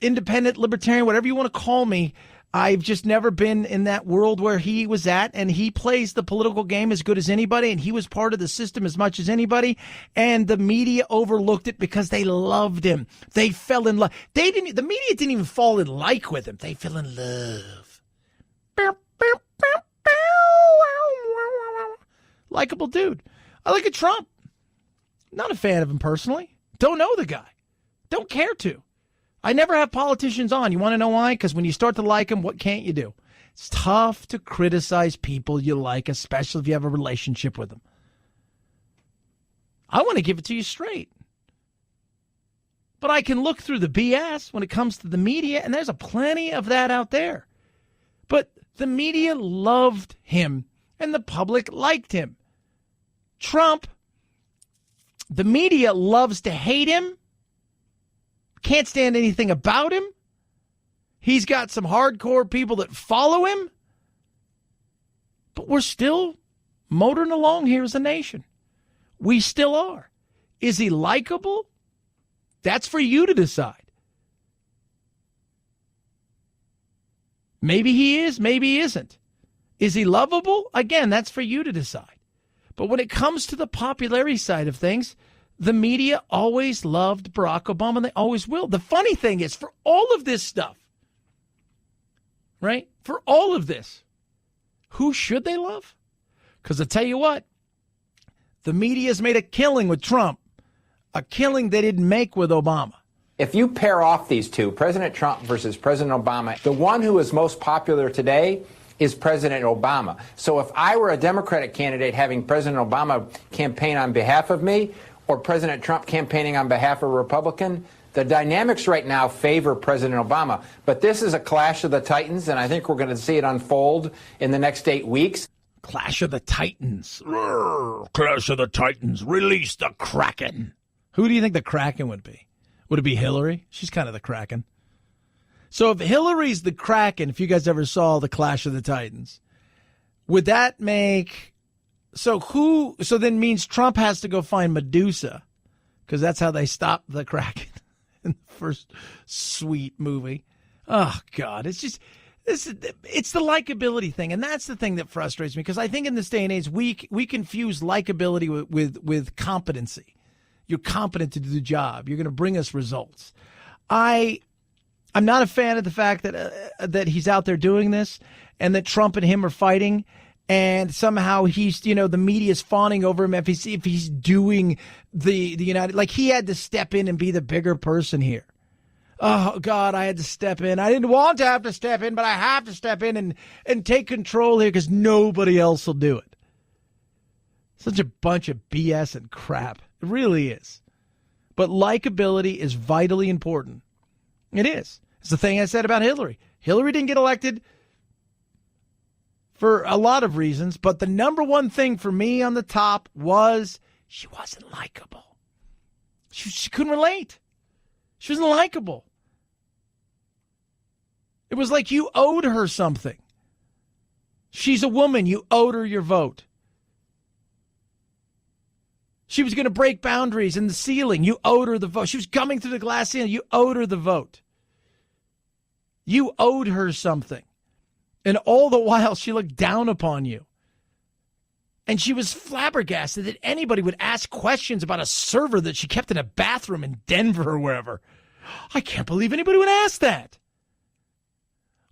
independent libertarian, whatever you want to call me. I've just never been in that world where he was at, and he plays the political game as good as anybody, and he was part of the system as much as anybody, and the media overlooked it because they loved him. They fell in love. The media didn't even fall in like with him. They fell in love. Likeable dude. I look at Trump. Not a fan of him personally. Don't know the guy. Don't care to. I never have politicians on. You want to know why? Because when you start to like them, what can't you do? It's tough to criticize people you like, especially if you have a relationship with them. I want to give it to you straight. But I can look through the BS when it comes to the media, and there's a plenty of that out there. But the media loved him, and the public liked him. Trump, the media loves to hate him. Can't stand anything about him. He's got some hardcore people that follow him. But we're still motoring along here as a nation. We still are. Is he likable? That's for you to decide. Maybe he is, maybe he isn't. Is he lovable? Again, that's for you to decide. But when it comes to the popularity side of things, the media always loved Barack Obama, and they always will. The funny thing is, for all of this stuff, right? For all of this, who should they love? Because I tell you what, the media's made a killing with Trump, a killing they didn't make with Obama. If you pair off these two, President Trump versus President Obama, the one who is most popular today is President Obama. So if I were a Democratic candidate having President Obama campaign on behalf of me, or President Trump campaigning on behalf of a Republican, the dynamics right now favor President Obama. But this is a clash of the titans, and I think we're going to see it unfold in the next 8 weeks. Clash of the Titans. Roar, Clash of the Titans. Release the Kraken. Who do you think the Kraken would be? Would it be Hillary? She's kind of the Kraken. So if Hillary's the Kraken, if you guys ever saw the Clash of the Titans, would that make... So then means Trump has to go find Medusa, because that's how they stopped the Kraken in the first Sweet movie. Oh, God. It's just... it's the likability thing, and that's the thing that frustrates me, because I think in this day and age, we confuse likability with competency. You're competent to do the job. You're going to bring us results. I'm not a fan of the fact that he's out there doing this, and that Trump and him are fighting, and somehow he's, the media's fawning over him if he's doing the United, like he had to step in and be the bigger person here. Oh, God, I had to step in. I didn't want to have to step in, but I have to step in and take control here because nobody else will do it. Such a bunch of BS and crap. It really is. But likability is vitally important. It is. It's the thing I said about Hillary. Hillary didn't get elected for a lot of reasons, but the number one thing for me on the top was she wasn't likable. She couldn't relate. She wasn't likable. It was like you owed her something. She's a woman. You owed her your vote. She was going to break boundaries in the ceiling. You owed her the vote. She was coming through the glass ceiling. You owed her the vote. You owed her something. And all the while, she looked down upon you. And she was flabbergasted that anybody would ask questions about a server that she kept in a bathroom in Denver or wherever. I can't believe anybody would ask that.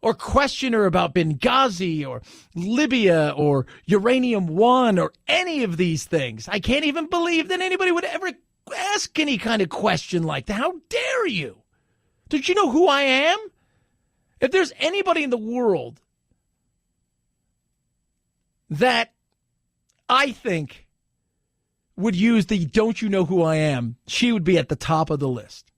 Or question her about Benghazi or Libya or Uranium One or any of these things. I can't even believe that anybody would ever ask any kind of question like that. How dare you? Don't you know who I am? If there's anybody in the world that I think would use the "don't you know who I am," she would be at the top of the list.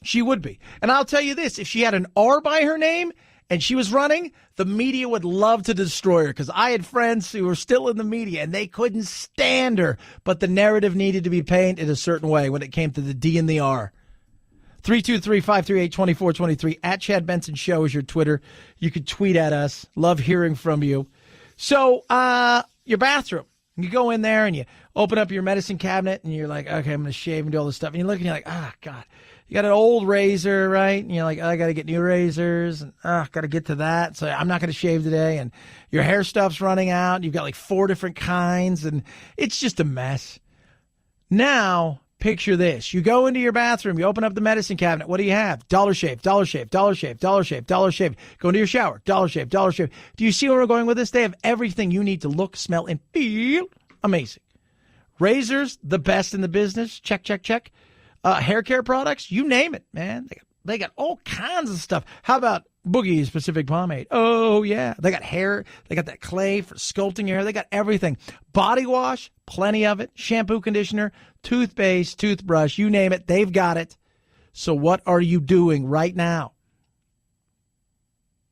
She would be. And I'll tell you this, if she had an R by her name and she was running, the media would love to destroy her, because I had friends who were still in the media and they couldn't stand her, but the narrative needed to be painted a certain way when it came to the D and the R. 323-538-2423. At Chad Benson Show is your Twitter. You could tweet at us. Love hearing from you. So, your bathroom. You go in there and you open up your medicine cabinet and you're like, okay, I'm going to shave and do all this stuff. And you look and you're like, God. You got an old razor, right? And you're like, I got to get new razors and got to get to that. So I'm not going to shave today. And your hair stuff's running out. You've got like 4 different kinds and it's just a mess. Now, picture this. You go into your bathroom, you open up the medicine cabinet. What do you have? Dollar Shave, Dollar Shave, Dollar Shave, Dollar Shave, Dollar Shave. Go into your shower, Dollar Shave, Dollar Shave. Do you see where we're going with this? They have everything you need to look, smell, and feel amazing. Razors, the best in the business. Check, check, check. Hair care products, you name it, man. They got all kinds of stuff. How about Boogie Specific Pomade? Oh, yeah. They got hair. They got that clay for sculpting your hair. They got everything. Body wash, plenty of it. Shampoo, conditioner, toothpaste, toothbrush, you name it. They've got it. So what are you doing right now?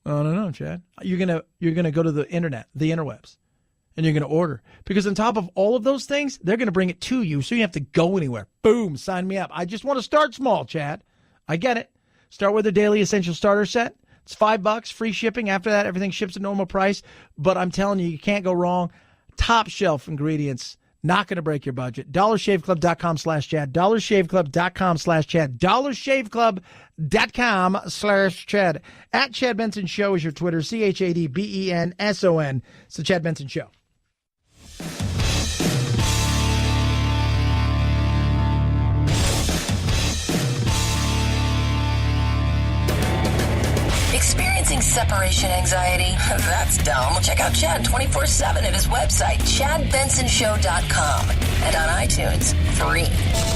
I don't know, Chad. You're gonna go to the internet, the interwebs, and you're going to order. Because on top of all of those things, they're going to bring it to you, so you have to go anywhere. Boom, sign me up. I just want to start small, Chad. I get it. Start with their daily essential starter set. It's $5, free shipping. After that, everything ships at normal price. But I'm telling you, you can't go wrong. Top shelf ingredients. Not going to break your budget. DollarShaveClub.com/Chad. DollarShaveClub.com/Chad. DollarShaveClub.com/Chad. At Chad Benson Show is your Twitter. ChadBenson. It's the Chad Benson Show. Experiencing separation anxiety? That's dumb. Check out Chad 24/7 at his website, ChadBensonShow.com, and on iTunes, free.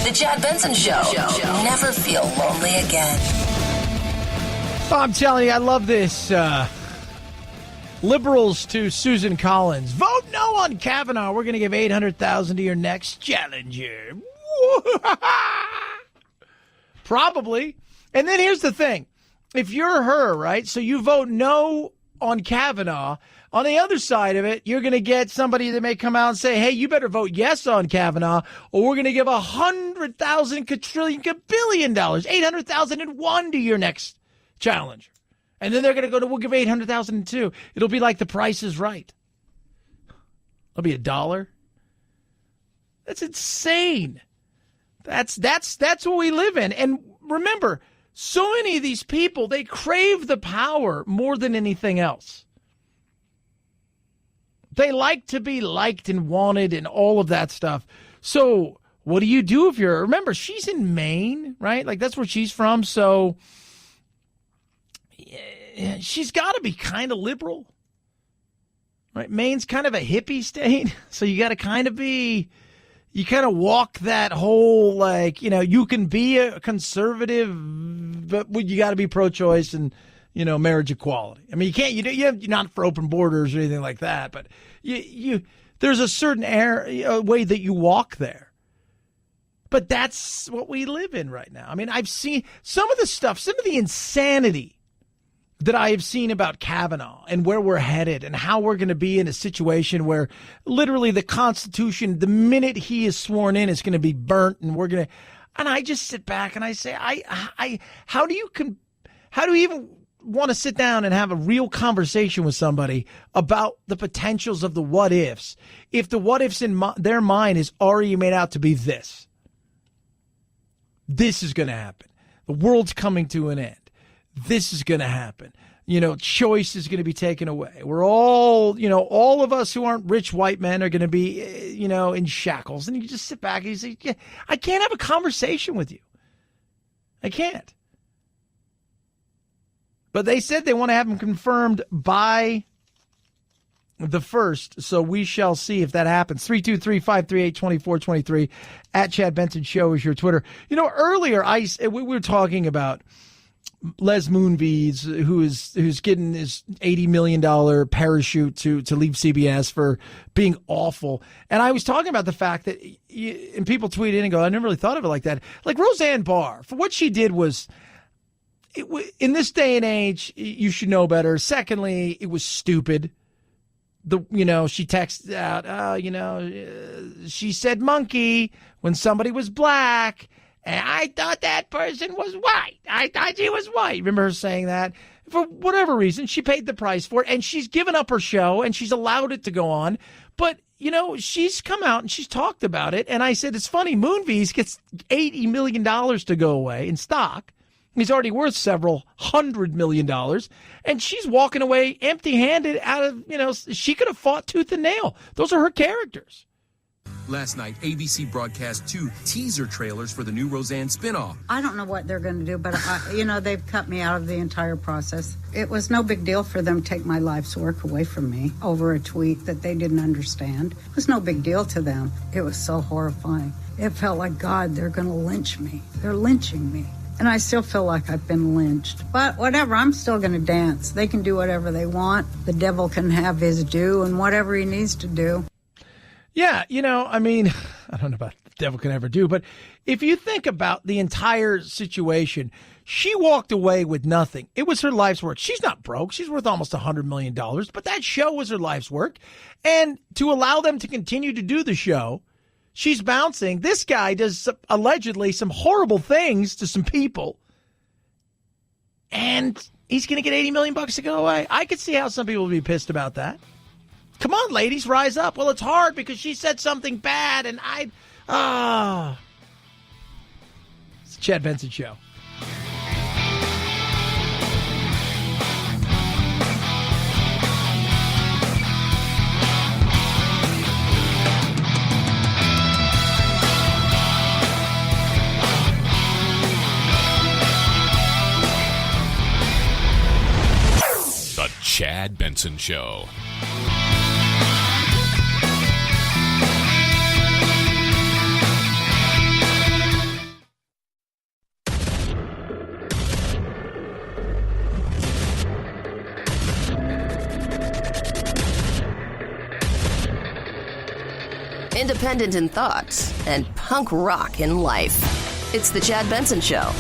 The Chad Benson Show. Never feel lonely again. Oh, I'm telling you, I love this. Liberals to Susan Collins. Vote no on Kavanaugh. We're going to give $800,000 to your next challenger. Probably. And then here's the thing. If you're her, right, so you vote no on Kavanaugh. On the other side of it, you're going to get somebody that may come out and say, hey, you better vote yes on Kavanaugh, or we're going to give $100,000 quadrillion billion, $800,001 to your next challenger. And then they're going to go we'll give $800,002. It'll be like The Price is Right. It'll be $1. That's insane. That's what we live in. And remember, so many of these people, they crave the power more than anything else. They like to be liked and wanted and all of that stuff. So what do you do if remember, she's in Maine, right? Like, that's where she's from. So she's got to be kind of liberal, right? Maine's kind of a hippie state. So you got to kind of walk that whole, like, you can be a conservative, but you got to be pro-choice and, marriage equality. I mean, you can't, you're not for open borders or anything like that, but there's a certain way that you walk there. But that's what we live in right now. I mean, I've seen some of the insanity that I have seen about Kavanaugh and where we're headed and how we're going to be in a situation where literally the Constitution, the minute he is sworn in, is going to be burnt, and and I just sit back and I say, how do you even want to sit down and have a real conversation with somebody about the potentials of the what ifs if the what ifs in their mind is already made out to be this is going to happen, the world's coming to an end, this is going to happen, choice is going to be taken away, we're all all of us who aren't rich white men are going to be in shackles, and you just sit back and you say, yeah, I can't have a conversation with you. I can't. But they said they want to have him confirmed by the 1st, so we shall see if that happens. 323-538-2423 at Chad Benson Show is your Twitter. Earlier we were talking about Les Moonves, who's getting his $80 million parachute to leave CBS for being awful. And I was talking about the fact that, and people tweet in and go, I never really thought of it like that. Like Roseanne Barr, for what she did was, in this day and age, you should know better. Secondly, it was stupid. She texted out, she said monkey when somebody was black, and I thought that person was white. I thought she was white. Remember her saying that? For whatever reason, she paid the price for it, and she's given up her show, and she's allowed it to go on. But, she's come out and she's talked about it, and I said, it's funny, Moonves gets $80 million to go away in stock. He's already worth several $100 million, and she's walking away empty-handed out of, she could have fought tooth and nail. Those are her characters. Last night, ABC broadcast 2 teaser trailers for the new Roseanne spinoff. I don't know what they're going to do, but, they've cut me out of the entire process. It was no big deal for them to take my life's work away from me over a tweet that they didn't understand. It was no big deal to them. It was so horrifying. It felt like, God, they're going to lynch me. They're lynching me. And I still feel like I've been lynched. But whatever, I'm still going to dance. They can do whatever they want. The devil can have his due and whatever he needs to do. Yeah, I don't know about the devil can ever do, but if you think about the entire situation, she walked away with nothing. It was her life's work. She's not broke. She's worth almost $100 million, but that show was her life's work. And to allow them to continue to do the show, she's bouncing. This guy does allegedly some horrible things to some people, and he's going to get $80 million to go away. I could see how some people would be pissed about that. Come on, ladies, rise up. Well, it's hard because she said something bad, and It's the Chad Benson Show. The Chad Benson Show. Independent in thought and punk rock in life. It's the Chad Benson Show.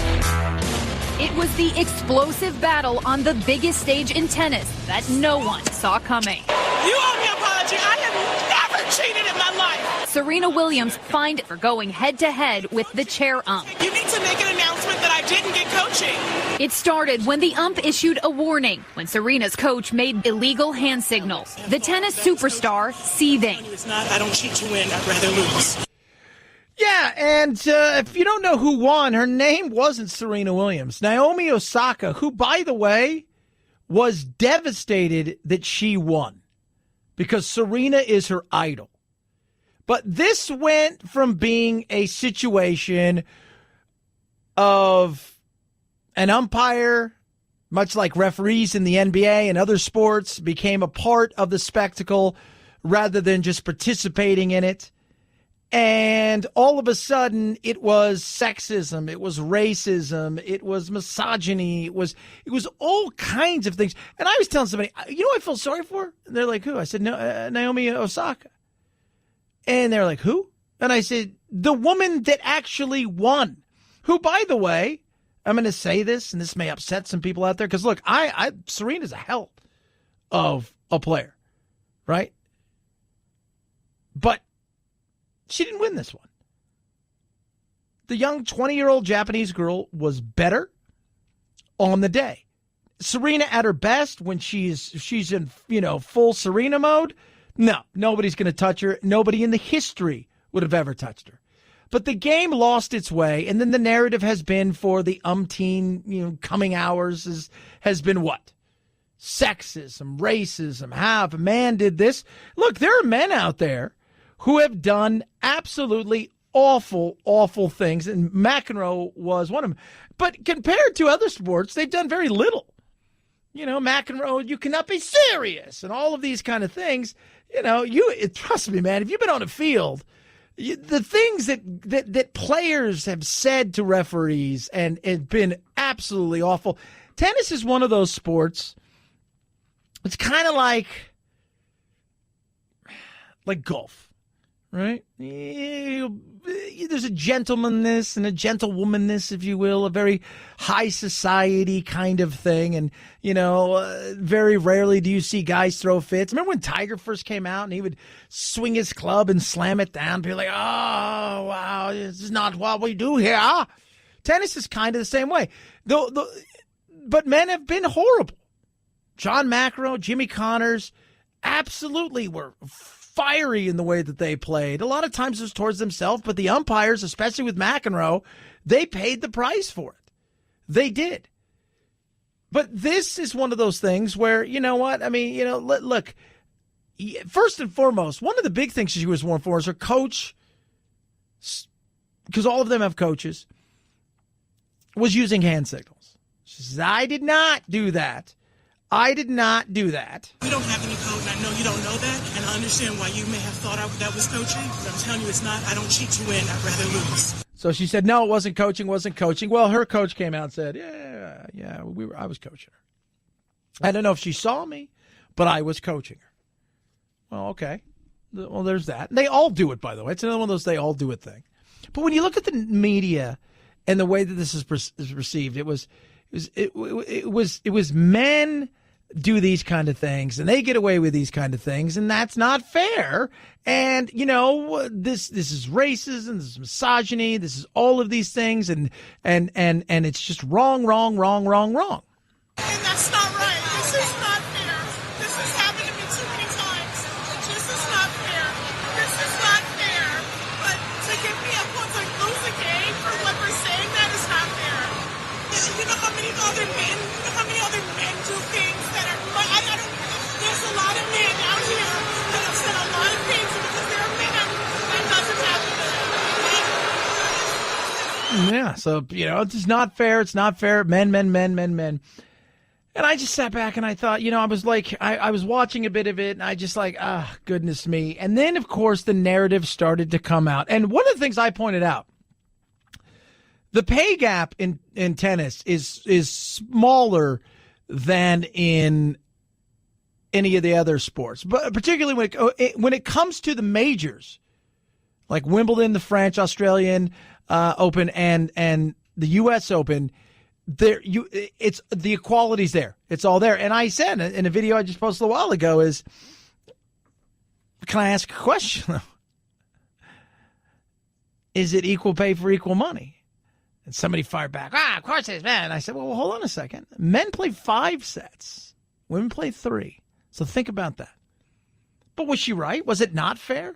It It was the explosive battle on the biggest stage in tennis that no one saw coming. You owe me an apology. I have never cheated in my life. Serena Williams fined for going head-to-head with the chair ump. You need to make an announcement that I didn't get coaching. It started when the ump issued a warning when Serena's coach made illegal hand signals. The tennis superstar seething. It's not, I don't cheat to win. I'd rather lose. Yeah, and if you don't know who won, her name wasn't Serena Williams. Naomi Osaka, who, by the way, was devastated that she won because Serena is her idol. But this went from being a situation of an umpire, much like referees in the NBA and other sports, became a part of the spectacle rather than just participating in it. And all of a sudden, it was sexism, it was racism, it was misogyny, it was all kinds of things. And I was telling somebody, you know who I feel sorry for? And they're like, who? I said, no, Naomi Osaka. And they're like, who? And I said, the woman that actually won, who, by the way, I'm going to say this, and this may upset some people out there, because look, Serena's a hell of a player, right? But she didn't win this one. The young 20-year-old Japanese girl was better on the day. Serena at her best when she's in, full Serena mode. No, nobody's going to touch her. Nobody in the history would have ever touched her. But the game lost its way, and then the narrative has been for the coming hours has been what? Sexism, racism, how if a man did this. Look, there are men out there who have done absolutely awful, awful things, and McEnroe was one of them. But compared to other sports, they've done very little. McEnroe, you cannot be serious, and all of these kind of things. Trust me, man, if you've been on a field, the things that players have said to referees and it's been absolutely awful. Tennis is one of those sports. It's kind of like golf, right? There's a gentlemanness and a gentlewomaness, if you will, a very high society kind of thing. And, very rarely do you see guys throw fits. Remember when Tiger first came out and he would swing his club and slam it down? People like, oh, wow, this is not what we do here. Tennis is kind of the same way. But men have been horrible. John McEnroe, Jimmy Connors absolutely were fiery in the way that they played. A lot of times it was towards themselves, but the umpires, especially with McEnroe, they paid the price for it. They did. But this is one of those things where, you know what? I mean, look, first and foremost, one of the big things she was warned for is her coach, because all of them have coaches, was using hand signals. She says, I did not do that. I did not do that. We don't have any code, and I know you don't know that, and I understand why you may have thought that was coaching, but I'm telling you it's not. I don't cheat to win. I'd rather lose. So she said, no, it wasn't coaching. Well, her coach came out and said, I was coaching her. I don't know if she saw me, but I was coaching her. Well, okay. Well, there's that. They all do it, by the way. It's another one of those they all do it thing. But when you look at the media and the way that this is received, it was men do these kind of things and they get away with these kind of things, and that's not fair. And this is racism, this is misogyny, this is all of these things, and it's just wrong. And that's not right. This is not fair. This has happened to me too many times. This is not fair. This is not fair. But to give me a point to lose a game for what we're saying, that is not fair. You know how many other men do things that are, there's a lot of men out here that have said a lot of things because there are men that doesn't happen. Yeah, so, it's just not fair. It's not fair. Men. And I just sat back and I thought, I was like, I was watching a bit of it and I just like, goodness me. And then, of course, the narrative started to come out. And one of the things I pointed out, the pay gap in tennis is smaller than in any of the other sports, but particularly when it comes to the majors, like Wimbledon, the French, Australian Open, and the U.S. Open, it's the equality's there. It's all there. And I said in a video I just posted a while ago is, can I ask a question? Is it equal pay for equal money? And somebody fired back, of course it is, man. And I said, well, hold on a second. Men play 5 sets. Women play 3. So think about that. But was she right? Was it not fair?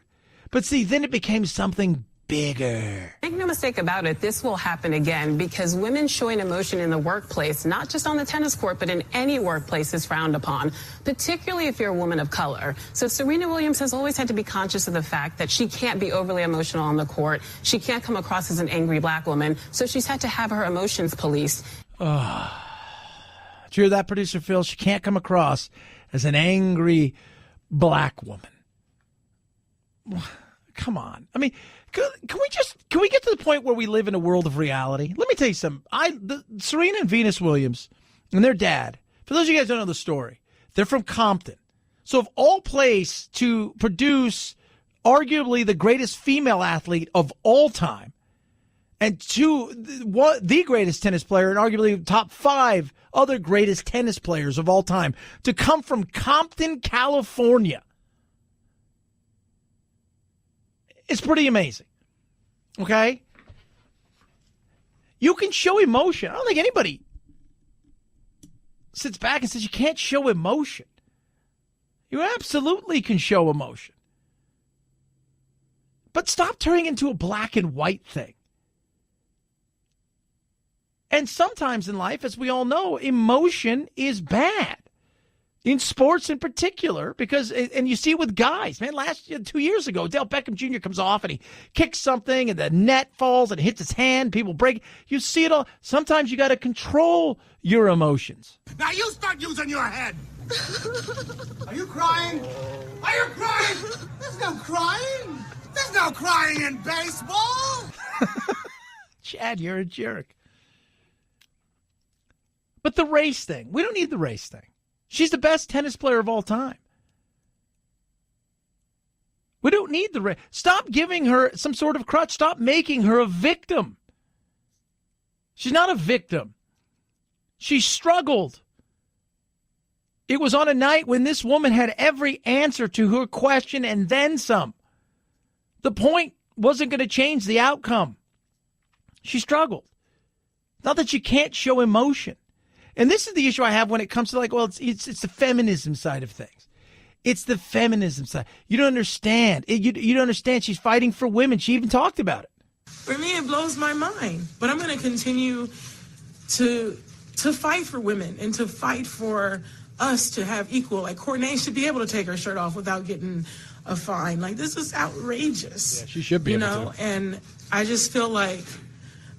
But see, then it became something bigger. Make no mistake about it, this will happen again because women showing emotion in the workplace, not just on the tennis court, but in any workplace is frowned upon, particularly if you're a woman of color. So Serena Williams has always had to be conscious of the fact that she can't be overly emotional on the court. She can't come across as an angry black woman. So she's had to have her emotions policed. Did you hear that, producer Phil? She can't come across as an angry black woman. Come on. I mean, can we get to the point where we live in a world of reality? Let me tell you something. Serena and Venus Williams and their dad, for those of you guys who don't know the story, they're from Compton. So of all place to produce arguably the greatest female athlete of all time and the greatest tennis player and arguably top 5 other greatest tennis players of all time to come from Compton, California. It's pretty amazing. Okay? You can show emotion. I don't think anybody sits back and says you can't show emotion. You absolutely can show emotion. But stop turning into a black and white thing. And sometimes in life, as we all know, emotion is bad. In sports in particular, because, and you see it with guys, man, 2 years ago, Odell Beckham Jr. comes off and he kicks something and the net falls and hits his hand, people break. You see it all. Sometimes you got to control your emotions. Now you start using your head. Are you crying? Are you crying? There's no crying. There's no crying in baseball. Chad, you're a jerk. But the race thing, we don't need the race thing. She's the best tennis player of all time. We don't need the race. Stop giving her some sort of crutch. Stop making her a victim. She's not a victim. She struggled. It was on a night when this woman had every answer to her question and then some. The point wasn't going to change the outcome. She struggled. Not that she can't show emotion. And this is the issue I have when it comes to it's the feminism side of things. It's the feminism side. You don't understand. You don't understand. She's fighting for women. She even talked about it. For me, it blows my mind. But I'm going to continue to fight for women and to fight for us to have equal. Like, Courtney should be able to take her shirt off without getting a fine. Like, this is outrageous. Yeah, she should be able to. And I just feel like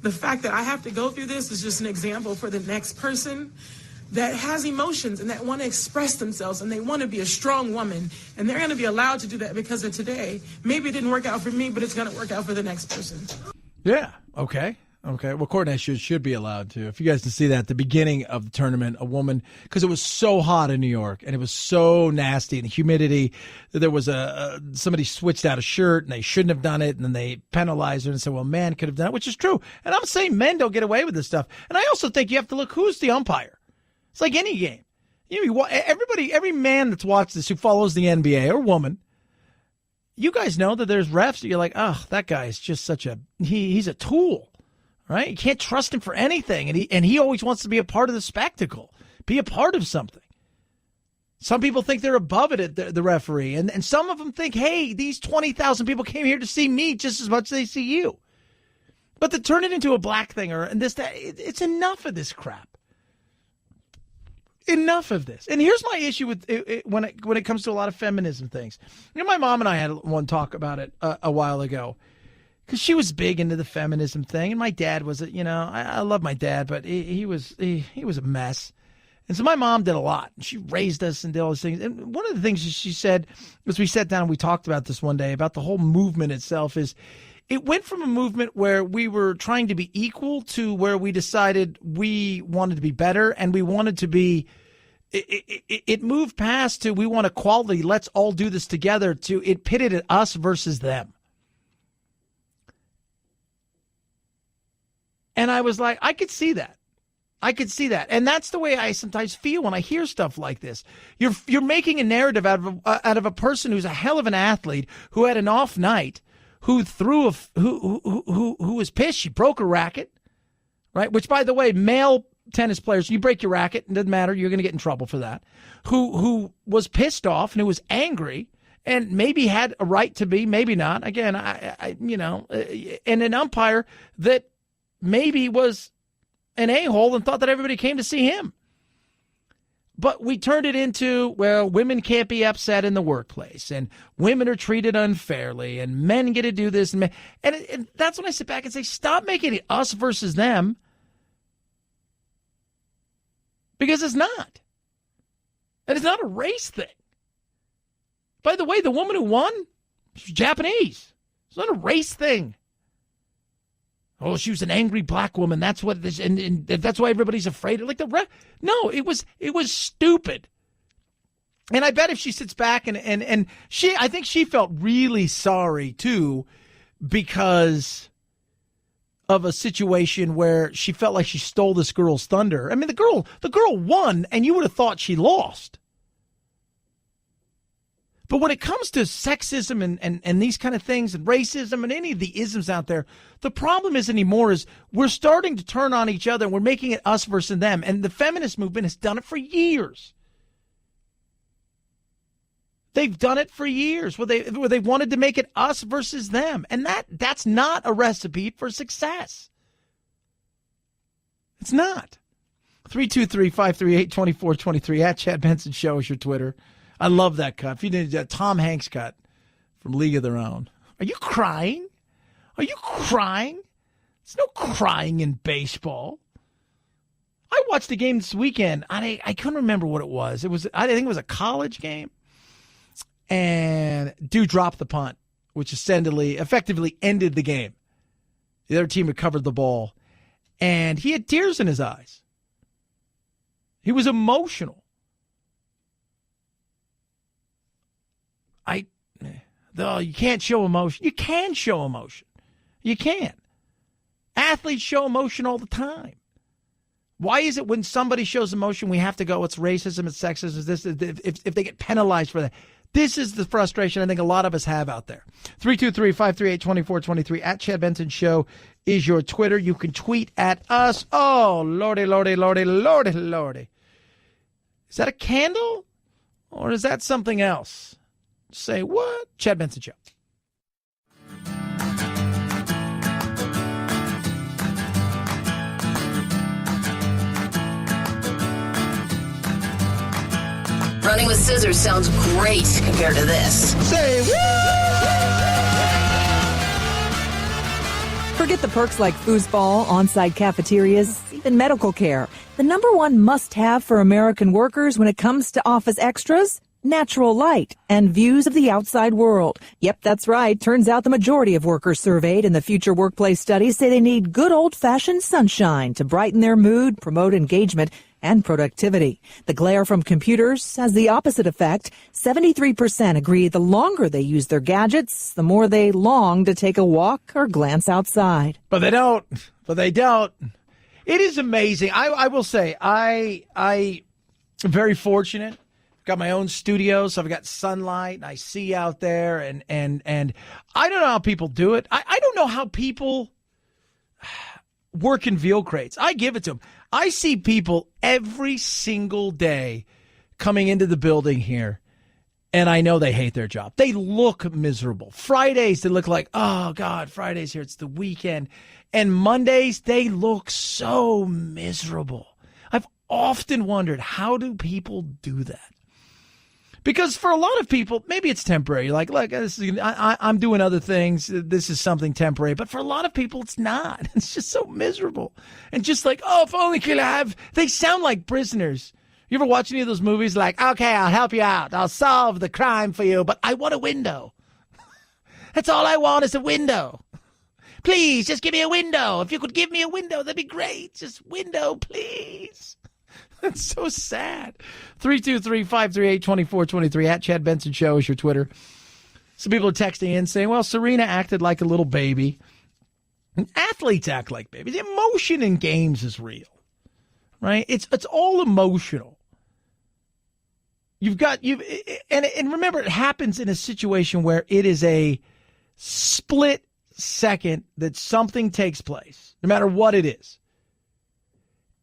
the fact that I have to go through this is just an example for the next person that has emotions and that want to express themselves and they want to be a strong woman and they're going to be allowed to do that because of today. Maybe it didn't work out for me, but it's going to work out for the next person. Yeah. Okay. Well, Courtney should be allowed to. If you guys can see that at the beginning of the tournament, a woman, because it was so hot in New York and it was so nasty and humidity that there was somebody switched out a shirt and they shouldn't have done it, and then they penalized her and said, well, man could have done it, which is true. And I'm saying men don't get away with this stuff. And I also think you have to look who's the umpire. It's like any game. Every man that's watched this who follows the NBA or woman, you guys know that there's refs that you're like, oh, that guy is just he's a tool. Right? You can't trust him for anything. And he always wants to be a part of the spectacle, be a part of something. Some people think they're above it at the referee. And some of them think, hey, these 20,000 people came here to see me just as much as they see you. But to turn it into a black thing it's enough of this crap. Enough of this. And here's my issue with it, when it comes to a lot of feminism things. My mom and I had one talk about it a while ago. Because she was big into the feminism thing, and my dad was, I love my dad, but he was a mess. And so my mom did a lot. She raised us and did all these things. And one of the things she said, as we sat down and we talked about this one day, about the whole movement itself, is it went from a movement where we were trying to be equal to where we decided we wanted to be better, and we wanted to be, it moved past to we want equality, let's all do this together, to it pitted at us versus them. And I was like, I could see that. I could see that. And that's the way I sometimes feel when I hear stuff like this. You're making a narrative out of a person who's a hell of an athlete, who had an off night, who was pissed. She broke a racket, right? Which, by the way, male tennis players, you break your racket, it doesn't matter, you're going to get in trouble for that. Who was pissed off and who was angry and maybe had a right to be, maybe not. Again, and an umpire that maybe was an a-hole and thought that everybody came to see him. But we turned it into, well, women can't be upset in the workplace, and women are treated unfairly, and men get to do this. And that's when I sit back and say, stop making it us versus them, because it's not. And it's not a race thing. By the way, the woman who won, she's Japanese. It's not a race thing. Oh, she was an angry black woman. That's what this, and that's why everybody's afraid. Like no, it was stupid. And I bet if she sits back and I think she felt really sorry too, because of a situation where she felt like she stole this girl's thunder. I mean, the girl won, and you would have thought she lost. But when it comes to sexism and these kind of things and racism and any of the isms out there, the problem is we're starting to turn on each other and we're making it us versus them. And the feminist movement has done it for years. They've done it for years where they wanted to make it us versus them. And that's not a recipe for success. It's not. 323-538-2423 at Chad Benson Show is your Twitter. I love that cut. If you did a Tom Hanks cut from League of Their Own. Are you crying? Are you crying? There's no crying in baseball. I watched a game this weekend. I couldn't remember what it was. I think it was a college game. And dude dropped the punt, which effectively ended the game. The other team recovered the ball. And he had tears in his eyes. He was emotional. You can't show emotion. You can show emotion. You can. Athletes show emotion all the time. Why is it when somebody shows emotion, we have to go, it's racism, it's sexism, it's this, if they get penalized for that? This is the frustration I think a lot of us have out there. 323-538-2423 at Chad Benson Show is your Twitter. You can tweet at us. Oh, lordy, lordy, lordy, lordy, lordy. Is that a candle? Or is that something else? Say what? Chad Benson Show. Running with scissors sounds great compared to this. Say Forget the perks like foosball, on-site cafeterias, even medical care. The number one must-have for American workers when it comes to office extras? Natural light and views of the outside world. Yep, that's right. Turns out the majority of workers surveyed in the Future Workplace Study say they need good old-fashioned sunshine to brighten their mood, promote engagement, and productivity. The glare from computers has the opposite effect. 73% agree the longer they use their gadgets, the more they long to take a walk or glance outside. But they don't. It is amazing. I will say, I am very fortunate. Got my own studio, so I've got sunlight, and I see out there, and I don't know how people do it. I don't know how people work in veal crates. I give it to them. I see people every single day coming into the building here, and I know they hate their job. They look miserable. Fridays, they look like, oh, God, Friday's here. It's the weekend. And Mondays, they look so miserable. I've often wondered, how do people do that? Because for a lot of people, maybe it's temporary. Like, look, I'm doing other things. This is something temporary. But for a lot of people, it's not. It's just so miserable. And just like, oh, if only could I have. They sound like prisoners. You ever watch any of those movies like, okay, I'll help you out. I'll solve the crime for you, but I want a window. That's all I want is a window. Please, just give me a window. If you could give me a window, that'd be great. Just window, please. That's so sad. 323-538-2423 at Chad Benson Show is your Twitter. Some people are texting in saying, well, Serena acted like a little baby. Athletes act like babies. The emotion in games is real. right? It's all emotional. And remember, it happens in a situation where it is a split second that something takes place, no matter what it is.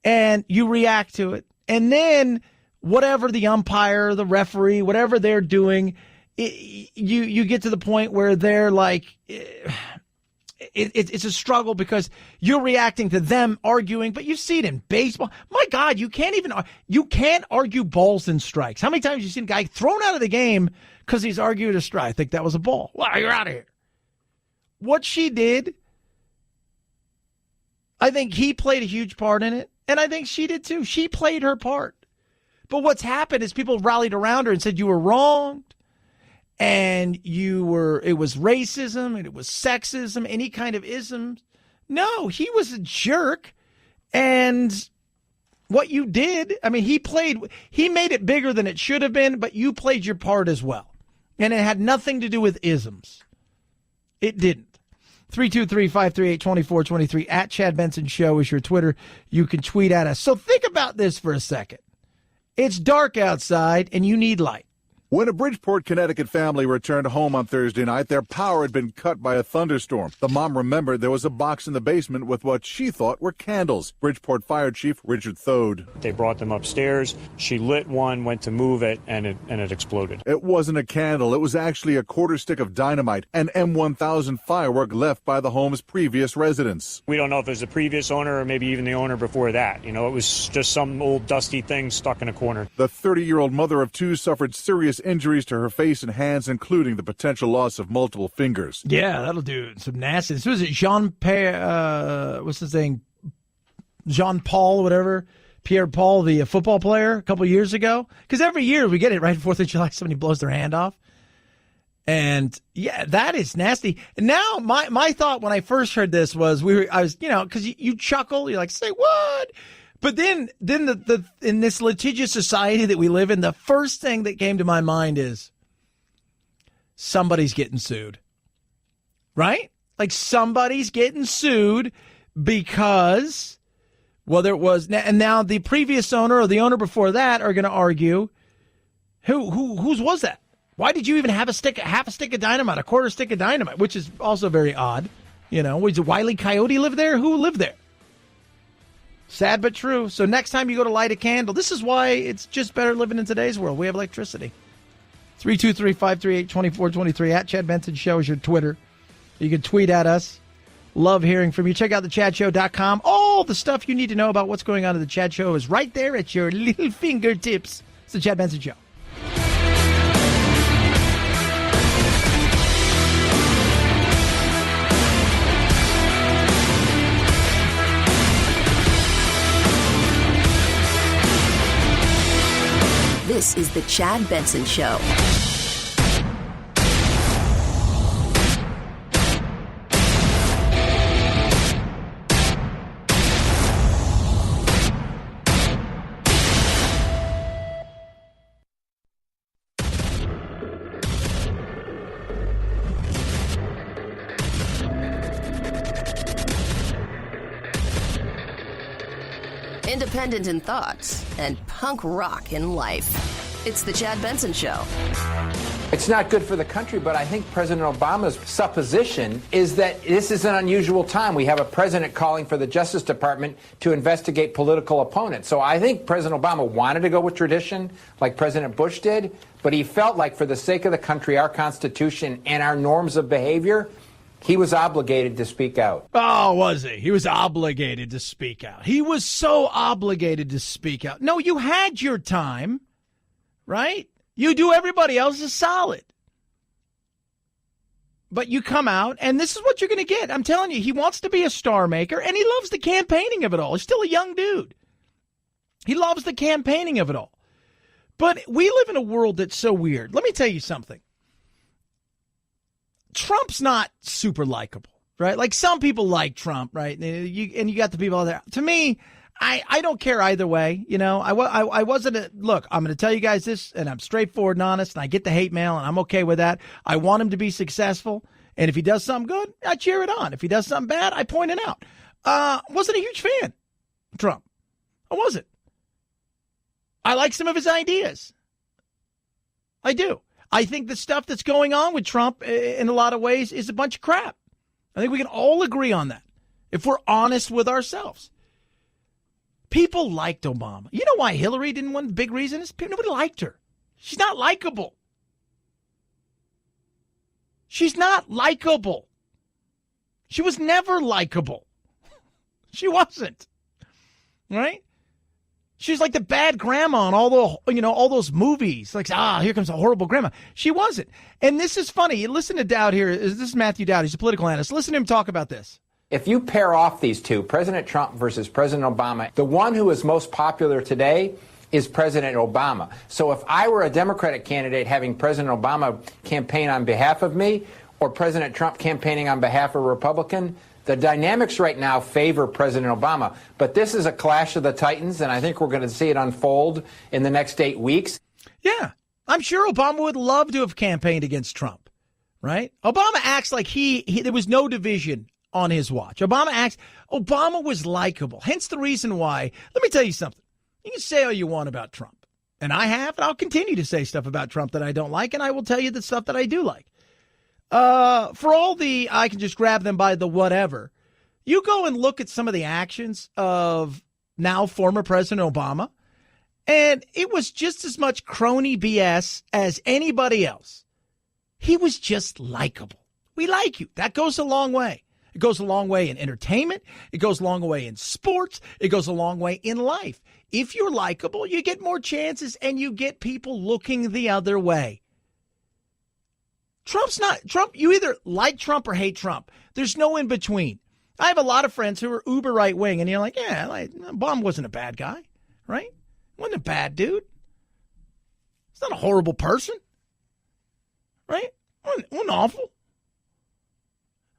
And you react to it. And then whatever the umpire, the referee, whatever they're doing, you get to the point where they're like, it's a struggle because you're reacting to them arguing, but you see it in baseball. My God, you can't argue balls and strikes. How many times have you seen a guy thrown out of the game because he's argued a strike? I think that was a ball. Well, you're out of here. What she did, I think he played a huge part in it, and I think she did too. She played her part. But what's happened is people rallied around her and said you were wronged, and it was racism, and it was sexism, any kind of isms. No, he was a jerk, and what you did, I mean, he made it bigger than it should have been, but you played your part as well. And it had nothing to do with isms. It didn't. 323-538-2423 at Chad Benson Show is your Twitter. You can tweet at us. So think about this for a second. It's dark outside and you need light. When a Bridgeport, Connecticut family returned home on Thursday night, their power had been cut by a thunderstorm. The mom remembered there was a box in the basement with what she thought were candles. Bridgeport Fire Chief Richard Thode. They brought them upstairs. She lit one, went to move it, and it exploded. It wasn't a candle. It was actually a quarter stick of dynamite, an M1000 firework left by the home's previous residents. We don't know if it was the previous owner or maybe even the owner before that. You know, it was just some old dusty thing stuck in a corner. The 30-year-old mother of two suffered serious injuries to her face and hands, including the potential loss of multiple fingers. Yeah, that'll do some nasty. This was what's his name? Jean-Paul, whatever. Pierre-Paul, the football player, a couple years ago. Because every year we get it right 4th of July, somebody blows their hand off. And yeah, that is nasty. And now my thought when I first heard this was because you chuckle, you're like, say what? But then in this litigious society that we live in, the first thing that came to my mind is somebody's getting sued, right? Like somebody's getting sued because whether it was, and now the previous owner or the owner before that are going to argue, whose was that? Why did you even have half a stick of dynamite, a quarter stick of dynamite, which is also very odd. You know, was Wile E. Coyote live there? Who lived there? Sad but true. So next time you go to light a candle, this is why it's just better living in today's world. We have electricity. 323-538-2423 at Chad Benson Show is your Twitter. You can tweet at us. Love hearing from you. Check out thechadshow.com. All the stuff you need to know about what's going on in the Chad Show is right there at your little fingertips. It's the Chad Benson Show. This is the Chad Benson Show. Independent in thoughts and punk rock in life. It's the Chad Benson Show. It's not good for the country, but I think President Obama's supposition is that this is an unusual time. We have a president calling for the Justice Department to investigate political opponents. So I think President Obama wanted to go with tradition like President Bush did, but he felt like for the sake of the country, our Constitution, and our norms of behavior, he was obligated to speak out. Oh, was he? He was obligated to speak out. He was so obligated to speak out. No, you had your time, right? You do everybody else a solid. But you come out, and this is what you're going to get. I'm telling you, he wants to be a star maker, and he loves the campaigning of it all. He's still a young dude. He loves the campaigning of it all. But we live in a world that's so weird. Let me tell you something. Trump's not super likable, right? Like some people like Trump, right? And you got the people out there. To me, I don't care either way. You know, I wasn't look, I'm going to tell you guys this, and I'm straightforward and honest, and I get the hate mail, and I'm okay with that. I want him to be successful. And if he does something good, I cheer it on. If he does something bad, I point it out. Wasn't a huge fan of Trump. I wasn't. I like some of his ideas. I do. I think the stuff that's going on with Trump in a lot of ways is a bunch of crap. I think we can all agree on that if we're honest with ourselves. People liked Obama. You know why Hillary didn't win? The big reason is nobody liked her. She's not likable. She's not likable. She was never likable. She wasn't. Right? She's like the bad grandma on all those movies. Like, here comes a horrible grandma. She wasn't. And this is funny. Listen to Dowd here. This is Matthew Dowd. He's a political analyst. Listen to him talk about this. If you pair off these two, President Trump versus President Obama, the one who is most popular today is President Obama. So if I were a Democratic candidate having President Obama campaign on behalf of me or President Trump campaigning on behalf of a Republican, the dynamics right now favor President Obama. But this is a clash of the titans, and I think we're going to see it unfold in the next 8 weeks. Yeah, I'm sure Obama would love to have campaigned against Trump, right? Obama acts like there was no division on his watch. Obama was likable. Hence the reason why, let me tell you something. You can say all you want about Trump. And I have, and I'll continue to say stuff about Trump that I don't like, and I will tell you the stuff that I do like. For all the, I can just grab them by the whatever, you go and look at some of the actions of now former President Obama, and it was just as much crony BS as anybody else. He was just likable. We like you. That goes a long way. It goes a long way in entertainment. It goes a long way in sports. It goes a long way in life. If you're likable, you get more chances and you get people looking the other way. Trump's not Trump. You either like Trump or hate Trump. There's no in between. I have a lot of friends who are uber right wing, and you're like, yeah, Obama wasn't a bad guy, right? Wasn't a bad dude. He's not a horrible person, right? Wasn't awful.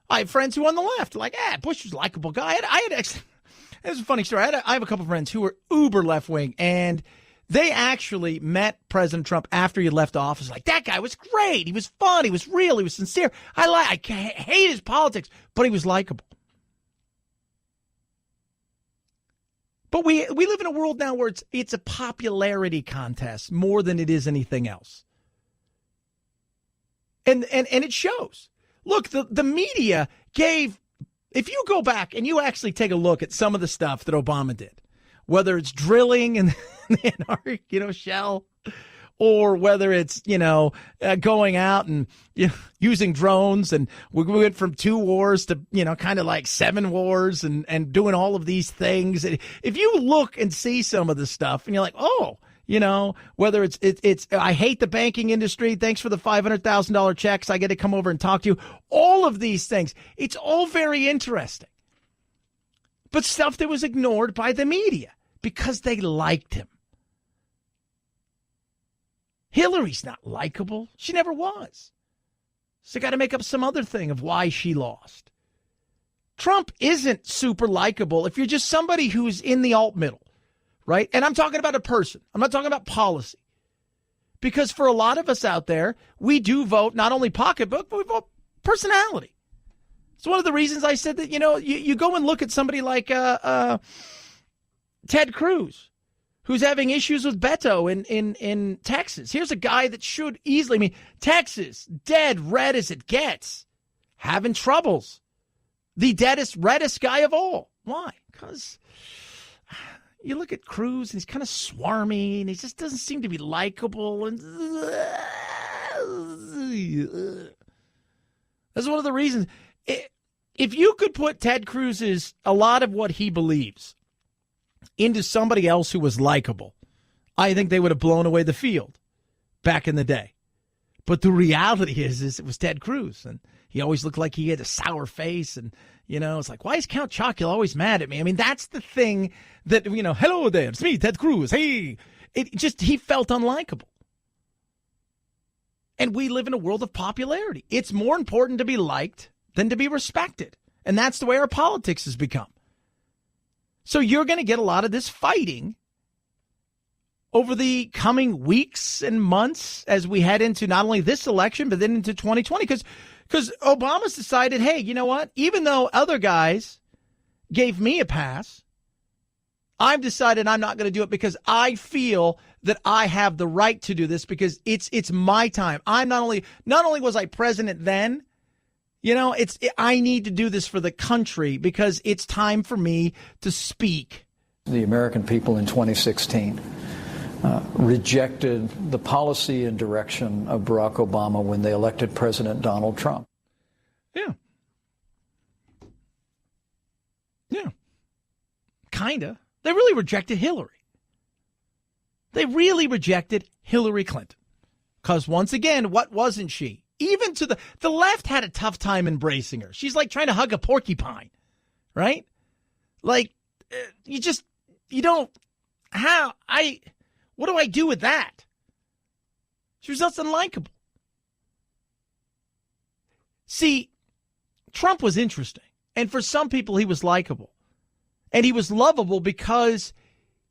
I have friends who on the left are like, Bush was a likable guy. This is a funny story. I have a couple of friends who were uber left wing, and they actually met President Trump after he left office. Like, that guy was great. He was fun. He was real. He was sincere. I hate his politics, but he was likable. But we live in a world now where it's a popularity contest more than it is anything else. And it shows. Look, the media gave, if you go back and you actually take a look at some of the stuff that Obama did, whether it's drilling in the Antarctic, shell, or whether it's, going out and using drones, and we went from 2 wars to, kind of like 7 wars and doing all of these things. If you look and see some of the stuff and you're like, whether it's I hate the banking industry. Thanks for the $500,000 checks. I get to come over and talk to you. All of these things. It's all very interesting. But stuff that was ignored by the media because they liked him. Hillary's not likable. She never was. So got to make up some other thing of why she lost. Trump isn't super likable if you're just somebody who's in the alt middle. Right? And I'm talking about a person. I'm not talking about policy. Because for a lot of us out there, we do vote not only pocketbook, but we vote personality. It's one of the reasons I said that, you go and look at somebody like Ted Cruz, who's having issues with Beto in Texas. Here's a guy that should easily, Texas, dead red as it gets, having troubles. The reddest guy of all. Why? Because you look at Cruz, and he's kind of swarmy, and he just doesn't seem to be likable. And that's one of the reasons. If you could put Ted Cruz's, a lot of what he believes, into somebody else who was likable, I think they would have blown away the field back in the day. But the reality is it was Ted Cruz, and he always looked like he had a sour face, and it's like, why is Count Chocula always mad at me? That's the thing that, hello there, it's me, Ted Cruz. Hey, he felt unlikable. And we live in a world of popularity. It's more important to be liked than to be respected. And that's the way our politics has become. So you're going to get a lot of this fighting over the coming weeks and months as we head into not only this election, but then into 2020. Because Obama's decided, hey, you know what? Even though other guys gave me a pass, I've decided I'm not going to do it because I feel that I have the right to do this because it's my time. I'm not only was I president then, I need to do this for the country because it's time for me to speak. The American people in 2016 rejected the policy and direction of Barack Obama when they elected President Donald Trump. Yeah. Yeah. Kinda. They really rejected Hillary. They really rejected Hillary Clinton. Because once again, what wasn't she? Even to the left had a tough time embracing her. She's like trying to hug a porcupine, right? Like, what do I do with that? She was just unlikable. See, Trump was interesting. And for some people, he was likable. And he was lovable because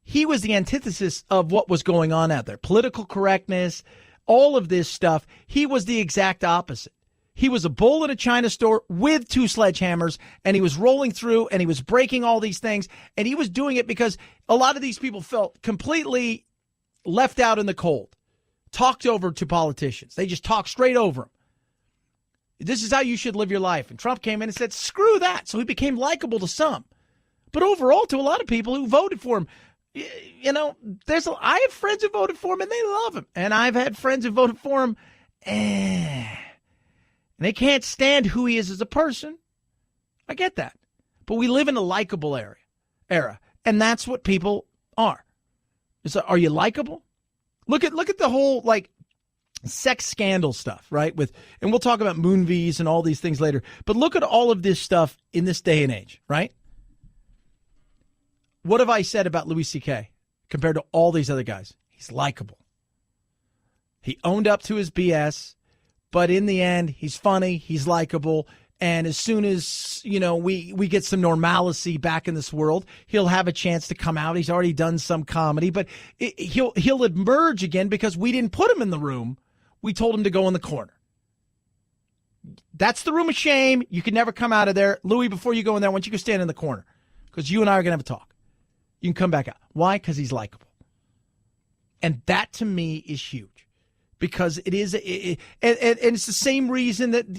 he was the antithesis of what was going on out there. Political correctness, all of this stuff. He was the exact opposite. He was a bull in a china store with 2 sledgehammers, and he was rolling through, and he was breaking all these things, and he was doing it because a lot of these people felt completely left out in the cold, talked over to politicians. They just talked straight over him. This is how you should live your life. And Trump came in and said, screw that. So he became likable to some. But overall, to a lot of people who voted for him, I have friends who voted for him and they love him. And I've had friends who voted for him and they can't stand who he is as a person. I get that. But we live in a likable era. And that's what people are. So are you likable? Look at the whole sex scandal stuff, right? And we'll talk about Moonves and all these things later. But look at all of this stuff in this day and age, right? What have I said about Louis C.K. compared to all these other guys? He's likable. He owned up to his BS, but in the end, he's funny, he's likable, and as soon as, we get some normalcy back in this world, he'll have a chance to come out. He's already done some comedy, but he'll emerge again because we didn't put him in the room. We told him to go in the corner. That's the room of shame. You can never come out of there. Louis, before you go in there, I want you to stand in the corner because you and I are going to have a talk. You can come back out. Why? Because he's likable. And that to me is huge because it is, and it's the same reason that,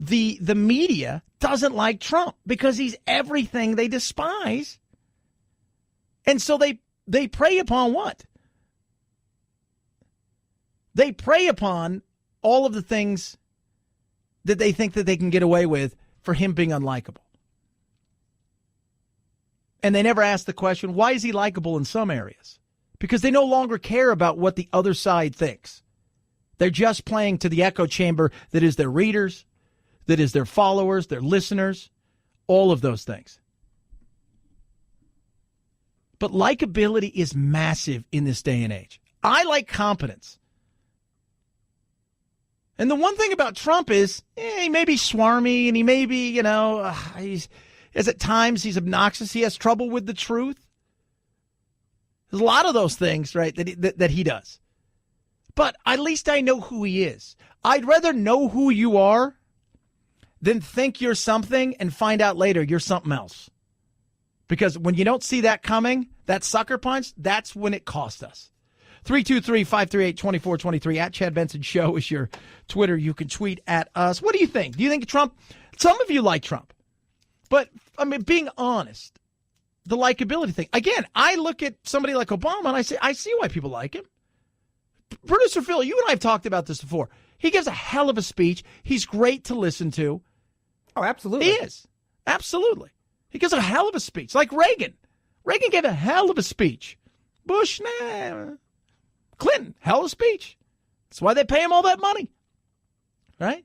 the media doesn't like Trump because he's everything they despise. And so they prey upon what? They prey upon all of the things that they think that they can get away with for him being unlikable. And they never ask the question, why is he likable in some areas? Because they no longer care about what the other side thinks. They're just playing to the echo chamber that is their readers, that is their followers, their listeners, all of those things. But likability is massive in this day and age. I like competence. And the one thing about Trump is he may be swarmy and he may be, as at times he's obnoxious. He has trouble with the truth. There's a lot of those things, right, that he does. But at least I know who he is. I'd rather know who you are than think you're something and find out later you're something else. Because when you don't see that coming, that sucker punch, that's when it cost us. 323-538-2423 at Chad Benson Show is your Twitter. You can tweet at us. What do you think? Do you think Trump, some of you like Trump. But, being honest, the likability thing. Again, I look at somebody like Obama and I say, I see why people like him. Producer Phil, you and I have talked about this before. He gives a hell of a speech. He's great to listen to. Oh, absolutely. He is. Absolutely. He gives a hell of a speech. Like Reagan. Reagan gave a hell of a speech. Bush, nah. Clinton, hell of a speech. That's why they pay him all that money. Right?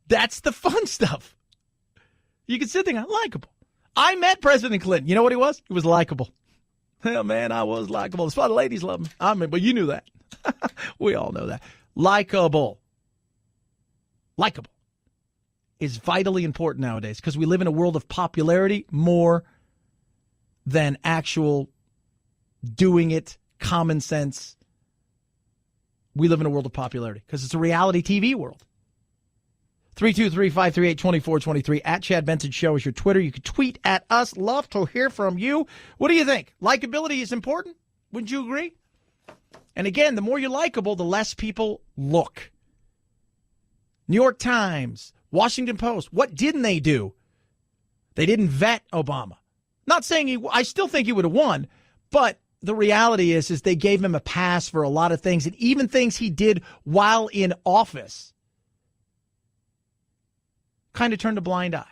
That's the fun stuff. You can sit there, likable. I met President Clinton. You know what he was? He was likable. Hell, man, I was likable. That's why the ladies love him. But you knew that. We all know that. Likable is vitally important nowadays because we live in a world of popularity more than actual doing it, common sense. We live in a world of popularity because it's a reality TV world. 323-538-2423. At Chad Benson Show is your Twitter. You can tweet at us. Love to hear from you. What do you think? Likability is important? Wouldn't you agree? And again, the more you're likable, the less people look. New York Times, Washington Post, what didn't they do? They didn't vet Obama. Not saying I still think he would have won, but the reality is they gave him a pass for a lot of things, and even things he did while in office kind of turned a blind eye.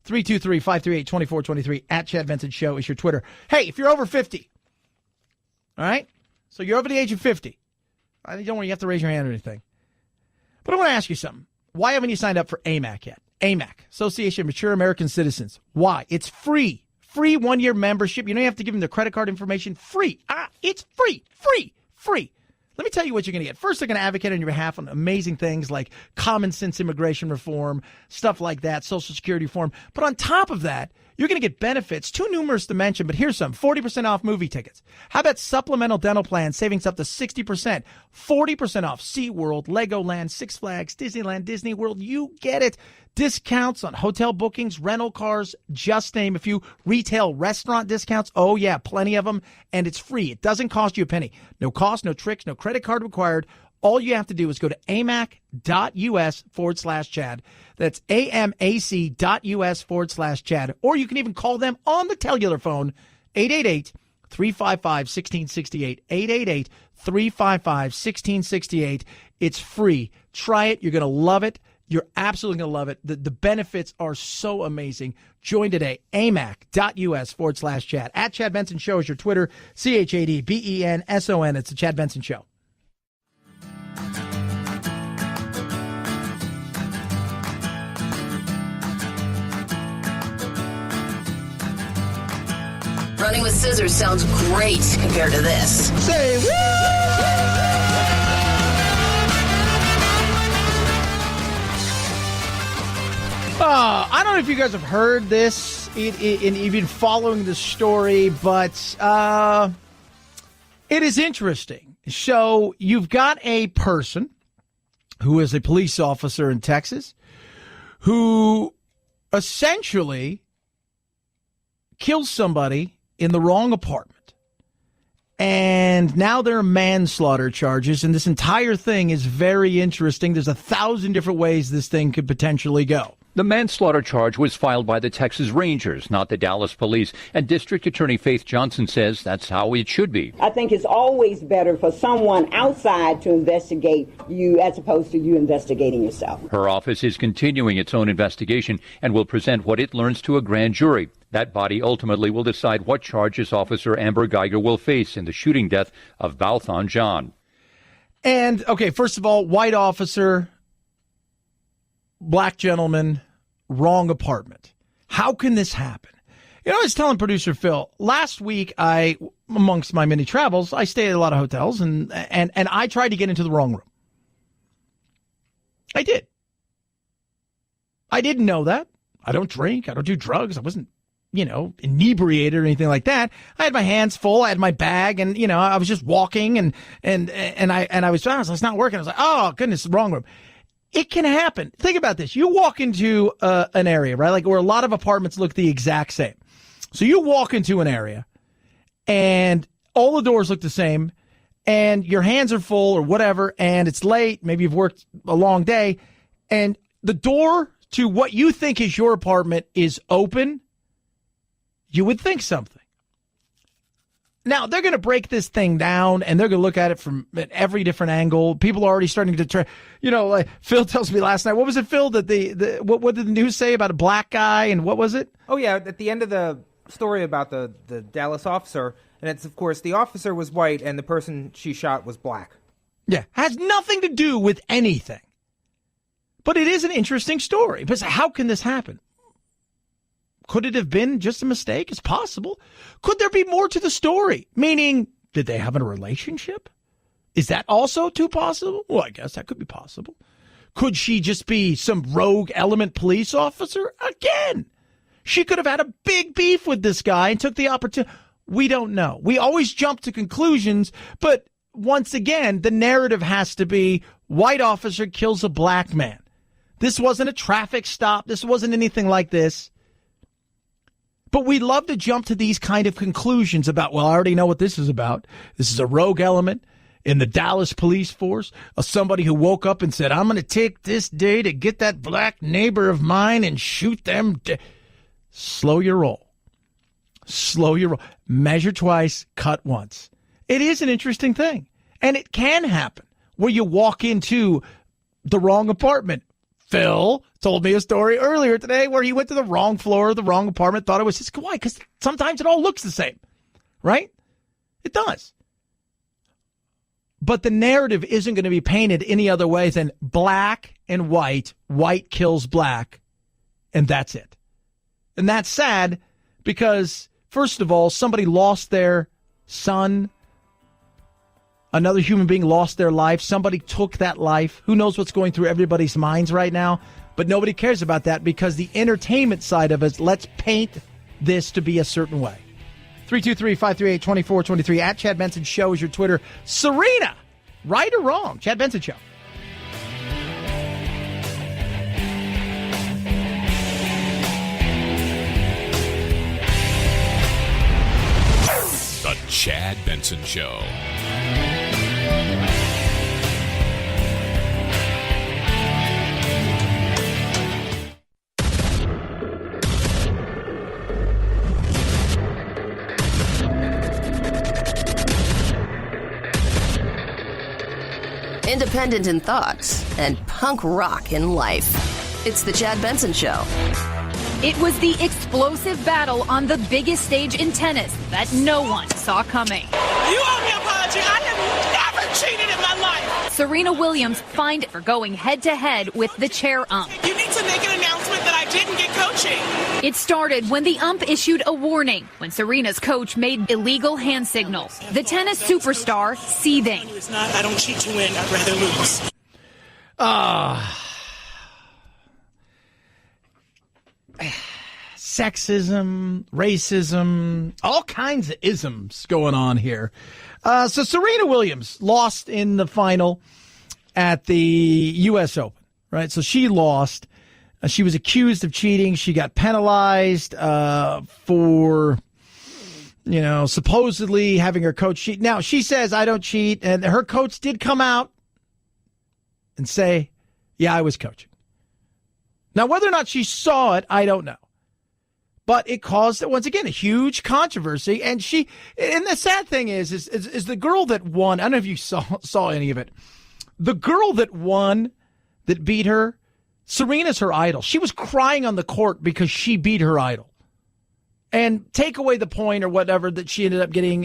323-538-2423 at Chad Benson Show is your Twitter. Hey, if you're over 50, all right? So you're over the age of 50. Don't worry, you have to raise your hand or anything. But I want to ask you something. Why haven't you signed up for AMAC yet? AMAC, Association of Mature American Citizens. Why? It's free. Free 1-year membership. You don't have to give them their credit card information. Free. It's free. Free. Let me tell you what you're going to get. First, they're going to advocate on your behalf on amazing things like common sense immigration reform, stuff like that, Social Security reform. But on top of that, you're going to get benefits too numerous to mention, but here's some. 40% off movie tickets. How about supplemental dental plans, savings up to 60%, 40% off SeaWorld, Legoland, Six Flags, Disneyland, Disney World. You get it. Discounts on hotel bookings, rental cars, just name a few. Retail restaurant discounts. Oh, yeah, plenty of them. And it's free. It doesn't cost you a penny. No cost, no tricks, no credit card required. All you have to do is go to amac.us/Chad. That's amac.us/Chad. Or you can even call them on the cellular phone, 888-355-1668. 888-355-1668. It's free. Try it. You're going to love it. You're absolutely going to love it. The benefits are so amazing. Join today. amac.us/Chad. At Chad Benson Show is your Twitter. ChadBenson. It's the Chad Benson Show. Running with scissors sounds great compared to this. Say woo! I don't know if you guys have heard this and you've been following the story, but it is interesting. So you've got a person who is a police officer in Texas who essentially kills somebody in the wrong apartment. And now there are manslaughter charges, and this entire thing is very interesting. There's 1,000 different ways this thing could potentially go. The manslaughter charge was filed by the Texas Rangers, not the Dallas police, and District Attorney Faith Johnson says that's how it should be. I think it's always better for someone outside to investigate you as opposed to you investigating yourself. Her office is continuing its own investigation and will present what it learns to a grand jury. That body ultimately will decide what charges Officer Amber Geiger will face in the shooting death of Balthon John. And, okay, first of all, white officer, black gentleman, wrong apartment. How can this happen? You know, I was telling producer Phil, last week amongst my many travels, I stayed at a lot of hotels and I tried to get into the wrong room. I did. I didn't know that. I don't drink. I don't do drugs. I wasn't, inebriated or anything like that. I had my hands full. I had my bag and, I was just walking and I was it's not working. I was like, oh, goodness, wrong room. It can happen. Think about this. You walk into an area, right? Like where a lot of apartments look the exact same. So you walk into an area and all the doors look the same and your hands are full or whatever and it's late. Maybe you've worked a long day and the door to what you think is your apartment is open. You would think something. Now, they're going to break this thing down, and they're going to look at it from every different angle. People are already starting to try, like Phil tells me last night. What was it, Phil, that what did the news say about a black guy, and what was it? Oh, yeah, at the end of the story about the Dallas officer, and it's, of course, the officer was white, and the person she shot was black. Yeah, has nothing to do with anything. But it is an interesting story. But how can this happen? Could it have been just a mistake? It's possible. Could there be more to the story? Meaning, did they have a relationship? Is that also too possible? Well, I guess that could be possible. Could she just be some rogue element police officer? Again, she could have had a big beef with this guy and took the opportunity. We don't know. We always jump to conclusions, but once again, the narrative has to be white officer kills a black man. This wasn't a traffic stop. This wasn't anything like this. But we love to jump to these kind of conclusions about, well, I already know what this is about. This is a rogue element in the Dallas police force, of somebody who woke up and said, I'm going to take this day to get that black neighbor of mine and shoot them. Slow your roll. Slow your roll. Measure twice, cut once. It is an interesting thing. And it can happen where you walk into the wrong apartment. Phil told me a story earlier today where he went to the wrong floor of the wrong apartment, thought it was his. Why? Because sometimes it all looks the same, right? It does. But the narrative isn't going to be painted any other way than black and white kills black, and that's it. And that's sad because, first of all, somebody lost their son. Another human being lost their life. Somebody took that life. Who knows what's going through everybody's minds right now? But nobody cares about that because the entertainment side of it, let's paint this to be a certain way. 323-538-2423. At Chad Benson Show is your Twitter. Serena, right or wrong? Chad Benson Show. The Chad Benson Show. Independent in thoughts and punk rock in life. It's the Chad Benson Show. It was the explosive battle on the biggest stage in tennis that no one saw coming. You owe me an apology. I have never cheated in my life. Serena Williams fined for going head-to-head with the chair ump. You need to make an announcement that I didn't get coaching. It started when the ump issued a warning when Serena's coach made illegal hand signals. The tennis superstar seething. It's not, I don't cheat to win. I'd rather lose. Sexism, racism, all kinds of isms going on here. So Serena Williams lost in the final at the U.S. Open, right? So she lost. She was accused of cheating. She got penalized for, supposedly having her coach cheat. Now, she says, I don't cheat. And her coach did come out and say, yeah, I was coaching. Now, whether or not she saw it, I don't know. But it caused, once again, a huge controversy. And the sad thing is the girl that won, I don't know if you saw any of it. The girl that won, that beat her, Serena's her idol. She was crying on the court because she beat her idol. And take away the point or whatever that she ended up getting,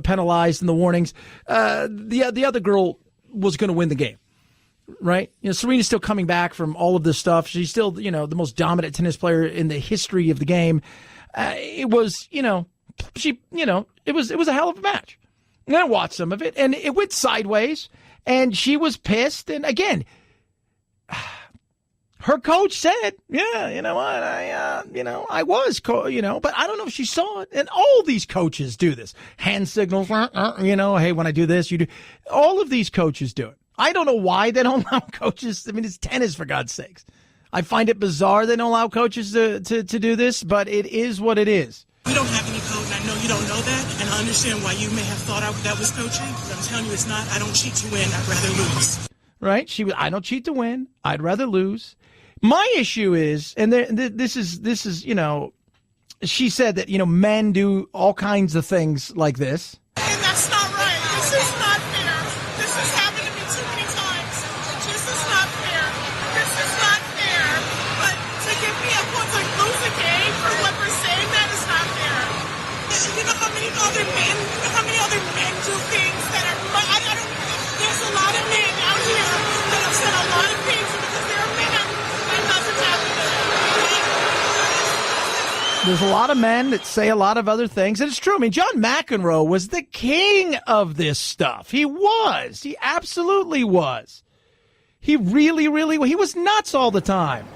penalized in the warnings. The other girl was going to win the game. Right? Serena's still coming back from all of this stuff. She's still, the most dominant tennis player in the history of the game. It was, it was a hell of a match. And I watched some of it, and it went sideways, and she was pissed. And again, her coach said, yeah, you know what, I was, but I don't know if she saw it. And all these coaches do this. Hand signals, hey, when I do this, you do. All of these coaches do it. I don't know why they don't allow coaches. I mean, it's tennis, for God's sakes. I find it bizarre they don't allow coaches to do this, but it is what it is. We don't have any code, and I know you don't know that, and I understand why you may have thought that was coaching, but I'm telling you it's not. I don't cheat to win. I'd rather lose. Right? I don't cheat to win. I'd rather lose. My issue is, and this is, she said that, men do all kinds of things like this. And that's not right. This is not fair. This has happened to me too many times. This is not fair. This is not fair. But to give me a point to lose a game for what we're saying, that is not fair. You know how many other men do things that are, there's a lot of men out here that have said a lot of things because they're men. That doesn't happen. There's a lot of men that say a lot of other things, and it's true. I mean, John McEnroe was the king of this stuff. He was. He absolutely was. He really, really was. He was nuts all the time.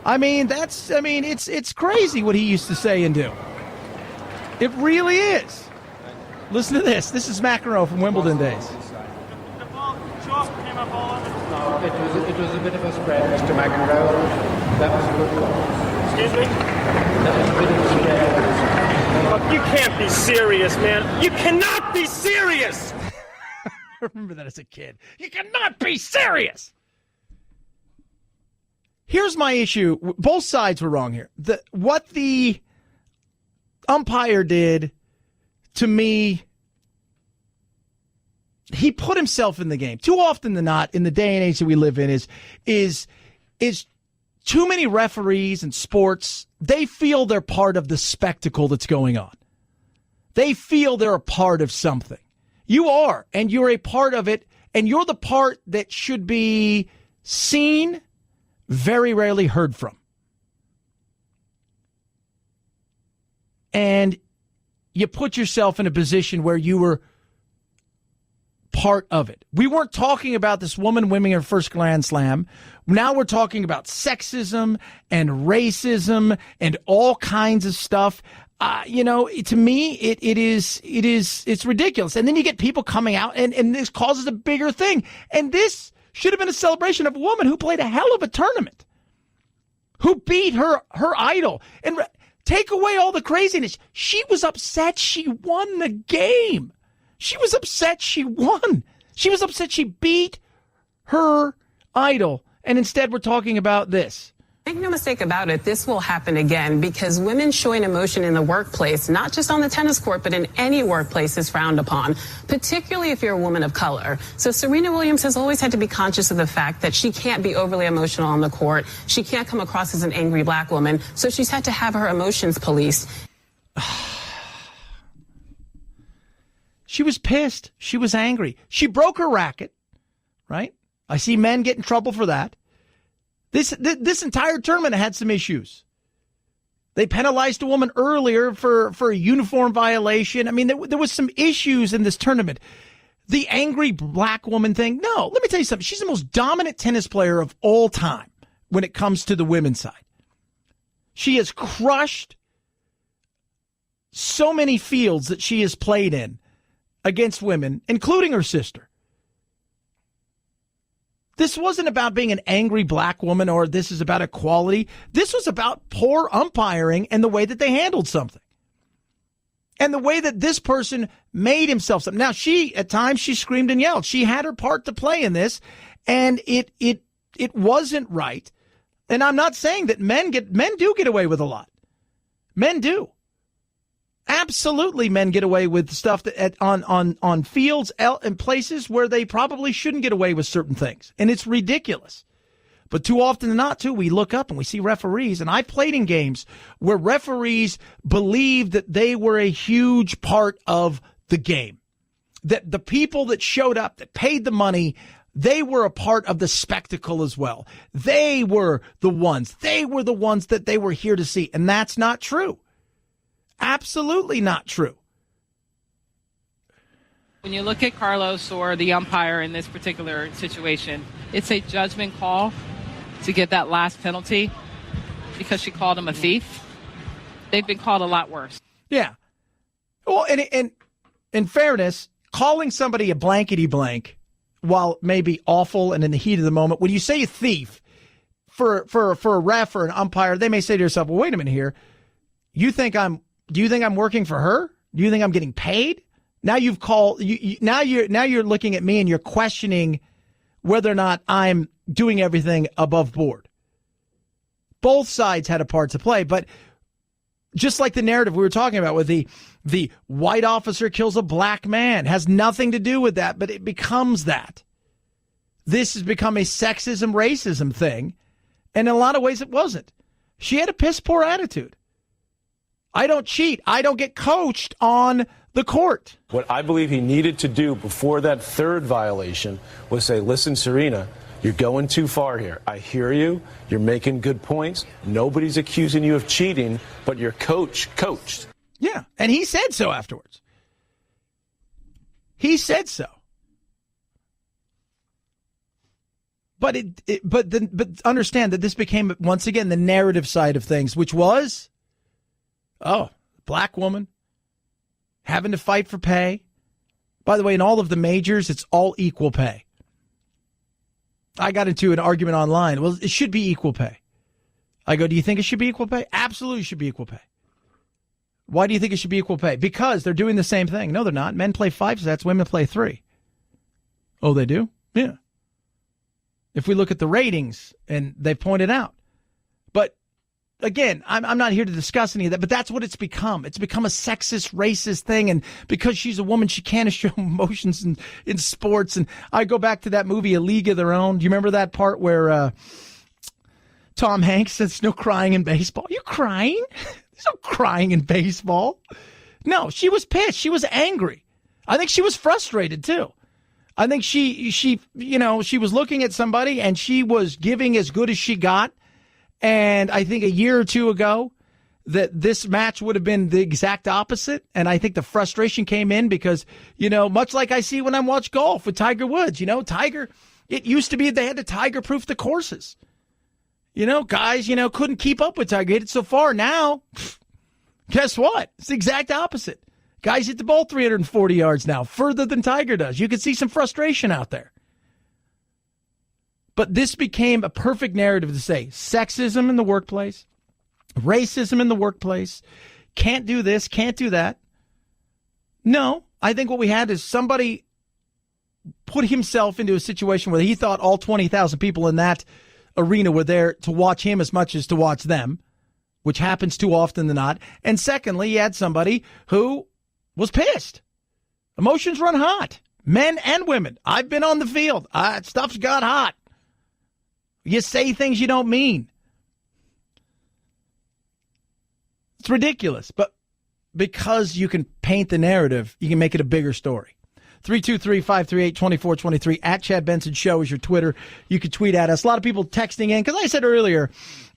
It's crazy what he used to say and do. It really is. Listen to this. This is McEnroe from Wimbledon days. The ball came up all over the It was a bit of a spread, Mr. McEnroe. That was a good call. Excuse me? That was a bit of a spread. Look, you can't be serious, man. You cannot be serious! I remember that as a kid. You cannot be serious! Here's my issue. Both sides were wrong here. What the umpire did, to me, he put himself in the game. Too often than not, in the day and age that we live in, is too many referees in sports, they feel they're part of the spectacle that's going on. They feel they're a part of something. You are, and you're a part of it, and you're the part that should be seen, very rarely heard from. And you put yourself in a position where you were part of it. We weren't talking about this woman winning her first Grand Slam. Now we're talking about sexism and racism and all kinds of stuff. To me, it's ridiculous. And then you get people coming out and this causes a bigger thing. And this should have been a celebration of a woman who played a hell of a tournament, who beat her idol. And take away all the craziness. She was upset she won the game. She was upset she won. She was upset she beat her idol. And instead we're talking about this. Make no mistake about it, this will happen again because women showing emotion in the workplace, not just on the tennis court, but in any workplace is frowned upon, particularly if you're a woman of color. So Serena Williams has always had to be conscious of the fact that she can't be overly emotional on the court. She can't come across as an angry black woman. So she's had to have her emotions policed. She was pissed. She was angry. She broke her racket, right? I see men get in trouble for that. This entire tournament had some issues. They penalized a woman earlier for a uniform violation. I mean, there was some issues in this tournament. The angry black woman thing. No, let me tell you something. She's the most dominant tennis player of all time when it comes to the women's side. She has crushed so many fields that she has played in against women, including her sister. This wasn't about being an angry black woman or this is about equality. This was about poor umpiring and the way that they handled something. And the way that this person made himself something. Now, at times, she screamed and yelled. She had her part to play in this, and it wasn't right. And I'm not saying that men do get away with a lot. Men do. Absolutely, men get away with stuff on fields and places where they probably shouldn't get away with certain things. And it's ridiculous. But too often than not, too, we look up and we see referees. And I played in games where referees believed that they were a huge part of the game. That the people that showed up, that paid the money, they were a part of the spectacle as well. They were the ones that they were here to see. And that's not true. Absolutely not true. When you look at Carlos or the umpire in this particular situation, it's a judgment call to give that last penalty because she called him a thief. They've been called a lot worse. Yeah. Well, and in fairness, calling somebody a blankety blank, while maybe awful and in the heat of the moment, when you say a thief for a ref or an umpire, they may say to yourself, well, wait a minute here. Do you think I'm working for her? Do you think I'm getting paid? Now you've called now you're looking at me and you're questioning whether or not I'm doing everything above board. Both sides had a part to play, but just like the narrative we were talking about with the white officer kills a black man, has nothing to do with that, but it becomes that. This has become a sexism, racism thing, and in a lot of ways it wasn't. She had a piss poor attitude. I don't cheat. I don't get coached on the court. What I believe he needed to do before that third violation was say, listen, Serena, you're going too far here. I hear you. You're making good points. Nobody's accusing you of cheating, but your coach coached. Yeah, and he said so afterwards. He said so. But understand that this became once again the narrative side of things, which was, black woman having to fight for pay. By the way, in all of the majors, it's all equal pay. I got into an argument online. Well, it should be equal pay. I go, do you think it should be equal pay? Absolutely should be equal pay. Why do you think it should be equal pay? Because they're doing the same thing. No, they're not. Men play 5 sets, women play 3. Oh, they do? Yeah. If we look at the ratings, and they pointed out. But again, I'm not here to discuss any of that, but that's what it's become. It's become a sexist, racist thing. And because she's a woman, she can't show emotions in sports. And I go back to that movie, A League of Their Own. Do you remember that part where Tom Hanks says, no crying in baseball? You crying? There's no crying in baseball. No, she was pissed. She was angry. I think she was frustrated too. I think she was looking at somebody and she was giving as good as she got. And I think a year or two ago that this match would have been the exact opposite. And I think the frustration came in because, much like I see when I watch golf with Tiger Woods, Tiger, it used to be they had to Tiger-proof the courses. Guys, couldn't keep up with Tiger. Hit it so far. Now, guess what? It's the exact opposite. Guys hit the ball 340 yards now, further than Tiger does. You can see some frustration out there. But this became a perfect narrative to say sexism in the workplace, racism in the workplace, can't do this, can't do that. No, I think what we had is somebody put himself into a situation where he thought all 20,000 people in that arena were there to watch him as much as to watch them, which happens too often than not. And secondly, you had somebody who was pissed. Emotions run hot, men and women. I've been on the field. Stuff's got hot. You say things you don't mean. It's ridiculous, but because you can paint the narrative, you can make it a bigger story. 323-538-2423 at Chad Benson Show is your Twitter. You can tweet at us. A lot of people texting in, because I said earlier,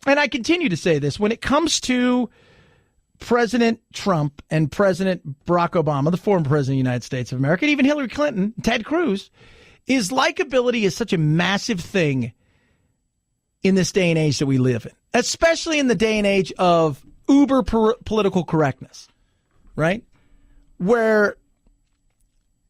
and I continue to say this, when it comes to President Trump and President Barack Obama, the former president of the United States of America, and even Hillary Clinton, Ted Cruz, is likability is such a massive thing in this day and age that we live in, especially in the day and age of uber political correctness, right? Where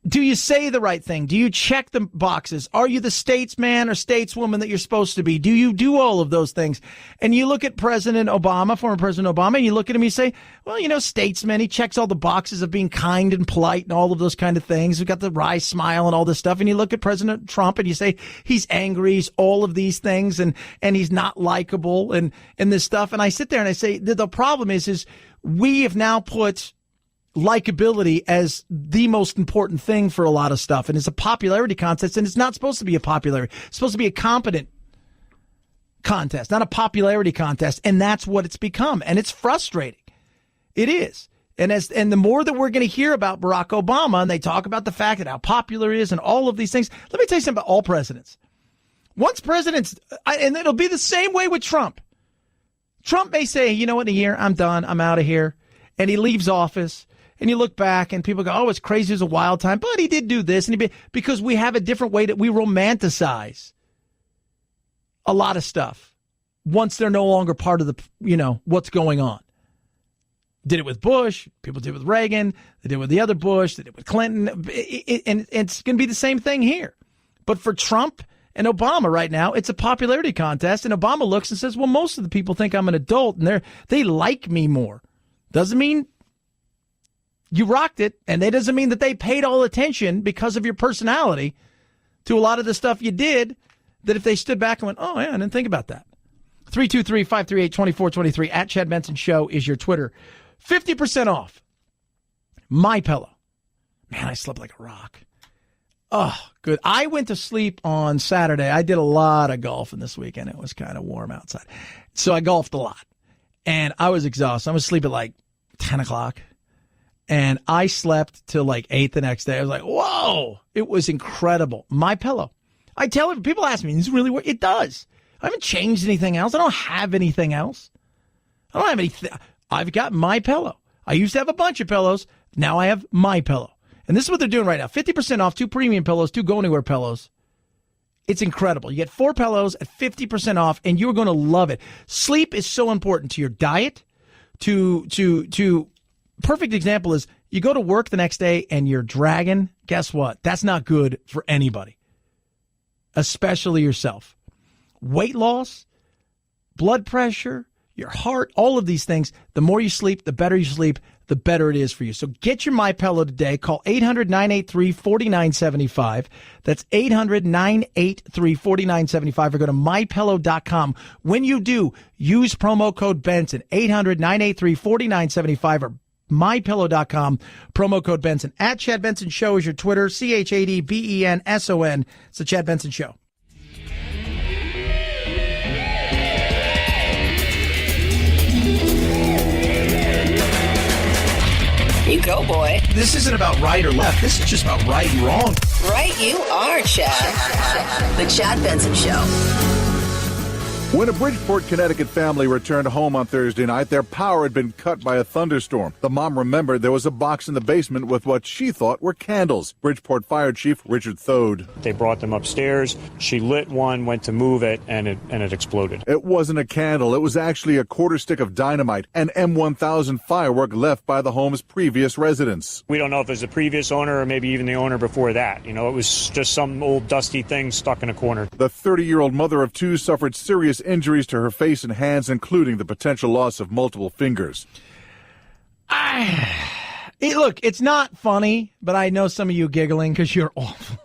do you say the right thing? Do you check the boxes? Are you the statesman or stateswoman that you're supposed to be? Do you do all of those things? And you look at President Obama, former President Obama, and you look at him and you say, well, statesman, he checks all the boxes of being kind and polite and all of those kind of things. We've got the wry smile and all this stuff. And you look at President Trump and you say, he's angry, he's all of these things, and he's not likable and this stuff. And I sit there and I say, the problem is we have now put likability as the most important thing for a lot of stuff. And it's a popularity contest, and it's not supposed to be a popularity. It's supposed to be a competent contest, not a popularity contest. And that's what it's become. And it's frustrating. It is. And the more that we're going to hear about Barack Obama, and they talk about the fact that how popular he is and all of these things, let me tell you something about all presidents. Once presidents, and it'll be the same way with Trump. Trump may say, in a year, I'm done, I'm out of here. And he leaves office. And you look back and people go, oh, it's crazy. It was a wild time. But he did do this. Because we have a different way that we romanticize a lot of stuff once they're no longer part of the, what's going on. Did it with Bush. People did it with Reagan. They did it with the other Bush. They did it with Clinton. And it's going to be the same thing here. But for Trump and Obama right now, it's a popularity contest. And Obama looks and says, well, most of the people think I'm an adult and they like me more. Doesn't mean you rocked it, and that doesn't mean that they paid all attention because of your personality to a lot of the stuff you did, that if they stood back and went, oh, yeah, I didn't think about that. 323-538-2423 at Chad Benson Show is your Twitter. 50% off MyPillow. Man, I slept like a rock. Oh, good. I went to sleep on Saturday. I did a lot of golfing this weekend. It was kind of warm outside. So I golfed a lot, and I was exhausted. I was asleep at like 10 o'clock. And I slept till like 8 the next day. I was like, whoa, it was incredible. MyPillow. I tell people ask me, does it really work? It does. I haven't changed anything else. I don't have anything else. I don't have anything. I've got MyPillow. I used to have a bunch of pillows. Now I have MyPillow. And this is what they're doing right now. 50% off, 2 premium pillows, 2 go-anywhere pillows. It's incredible. You get 4 pillows at 50% off, and you're going to love it. Sleep is so important to your diet, to perfect example is you go to work the next day and you're dragging. Guess what? That's not good for anybody. especially yourself. Weight loss, blood pressure, your heart, all of these things, the more you sleep, the better you sleep, the better it is for you. So get your MyPillow today. Call 800-983-4975. That's 800-983-4975 or go to MyPillow.com. When you do, use promo code Benson, 800-983-4975 or MyPillow.com, promo code Benson. At Chad Benson Show is your Twitter, ChadBenson. It's the Chad Benson Show. You go, boy. This isn't about right or left. This is just about right and wrong. Right you are, Chad. The Chad Benson Show. When a Bridgeport, Connecticut family returned home on Thursday night, their power had been cut by a thunderstorm. The mom remembered there was a box in the basement with what she thought were candles. Bridgeport Fire Chief Richard Thode. They brought them upstairs. She lit one, went to move it, and it exploded. It wasn't a candle. It was actually a quarter stick of dynamite, an M1000 firework left by the home's previous residents. We don't know if it was the previous owner or maybe even the owner before that. You know, it was just some old dusty thing stuck in a corner. The 30-year-old mother of two suffered serious injuries to her face and hands, including the potential loss of multiple fingers. Look, it's not funny, but I know some of you giggling because you're awful.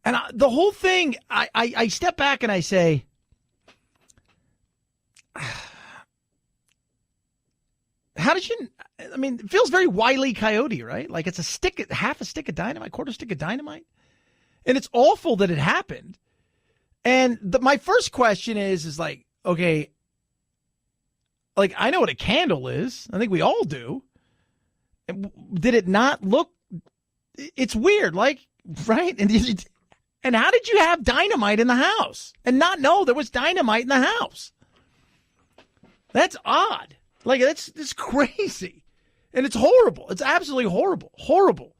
And the whole thing, I step back and I say, how did you, I mean, it feels very Wile E. Coyote, right? Like it's half a stick of dynamite, quarter stick of dynamite. And it's awful that it happened. And my first question is like, okay, like I know what a candle is. I think we all do. Did it not look? It's weird, like, right? And how did you have dynamite in the house and not know there was dynamite in the house? That's odd. Like that's crazy, and it's horrible. It's absolutely horrible, horrible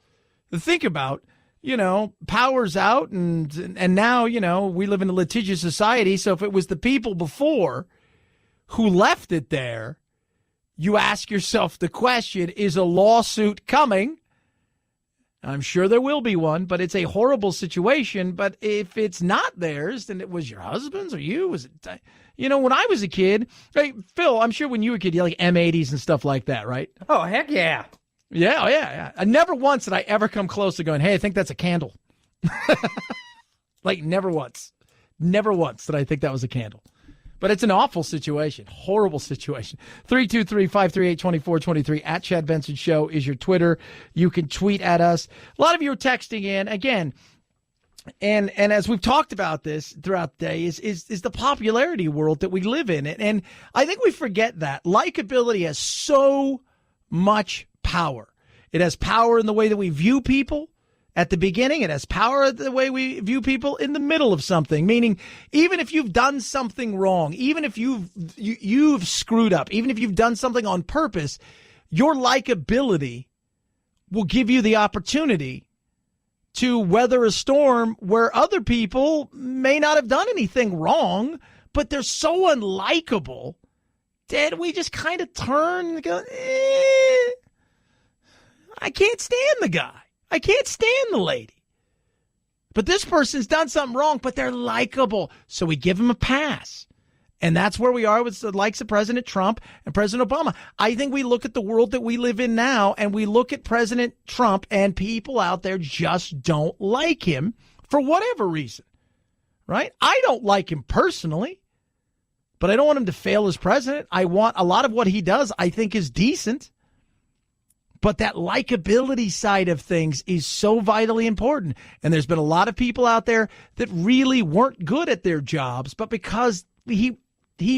to think about. You know, power's out, and now, you know, we live in a litigious society. So if it was the people before who left it there, you ask yourself the question, is a lawsuit coming? I'm sure there will be one, but it's a horrible situation. But if it's not theirs, then it was your husband's or you. Was it, you know, when I was a kid, hey, Phil, I'm sure when you were a kid, you had like M80s and stuff like that, right? Oh, heck yeah. Yeah. I never once did I ever come close to going, hey, I think that's a candle. Like never once did I think that was a candle. But it's an awful situation, horrible situation. 323-538-2423 at Chad Benson Show is your Twitter. You can tweet at us. A lot of you are texting in again. And as we've talked about this throughout the day is the popularity world that we live in. And I think we forget that likability has so much power. It has power in the way that we view people at the beginning. It has power in the way we view people in the middle of something, meaning even if you've done something wrong, even if you've screwed up, even if you've done something on purpose, your likability will give you the opportunity to weather a storm where other people may not have done anything wrong, but they're so unlikable that we just kind of turn and go, I can't stand the guy. I can't stand the lady. But this person's done something wrong, but they're likable. So we give them a pass. And that's where we are with the likes of President Trump and President Obama. I think we look at the world that we live in now, and we look at President Trump, and people out there just don't like him for whatever reason, right? I don't like him personally, but I don't want him to fail as president. I want a lot of what he does, I think, is decent. But that likability side of things is so vitally important. And there's been a lot of people out there that really weren't good at their jobs, but because he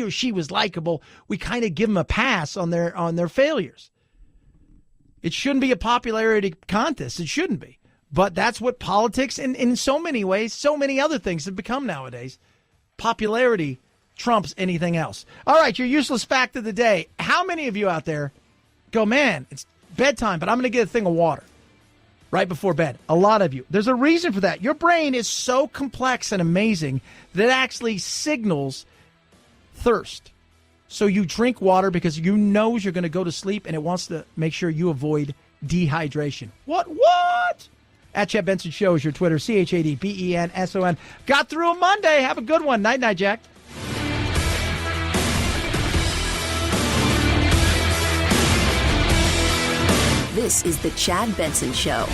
or she was likable, we kind of give them a pass on their failures. It shouldn't be a popularity contest. It shouldn't be. But that's what politics and in so many ways, so many other things have become nowadays. Popularity trumps anything else. All right, your useless fact of the day. How many of you out there go, man, it's bedtime, but I'm going to get a thing of water right before bed? A lot of you. There's a reason for that. Your brain is so complex and amazing that it actually signals thirst. So you drink water because you know you're going to go to sleep, and it wants to make sure you avoid dehydration. What? At Chad Benson Show is your Twitter, ChadBenson. Got through a Monday. Have a good one. Night, Jack. This is the Chad Benson Show.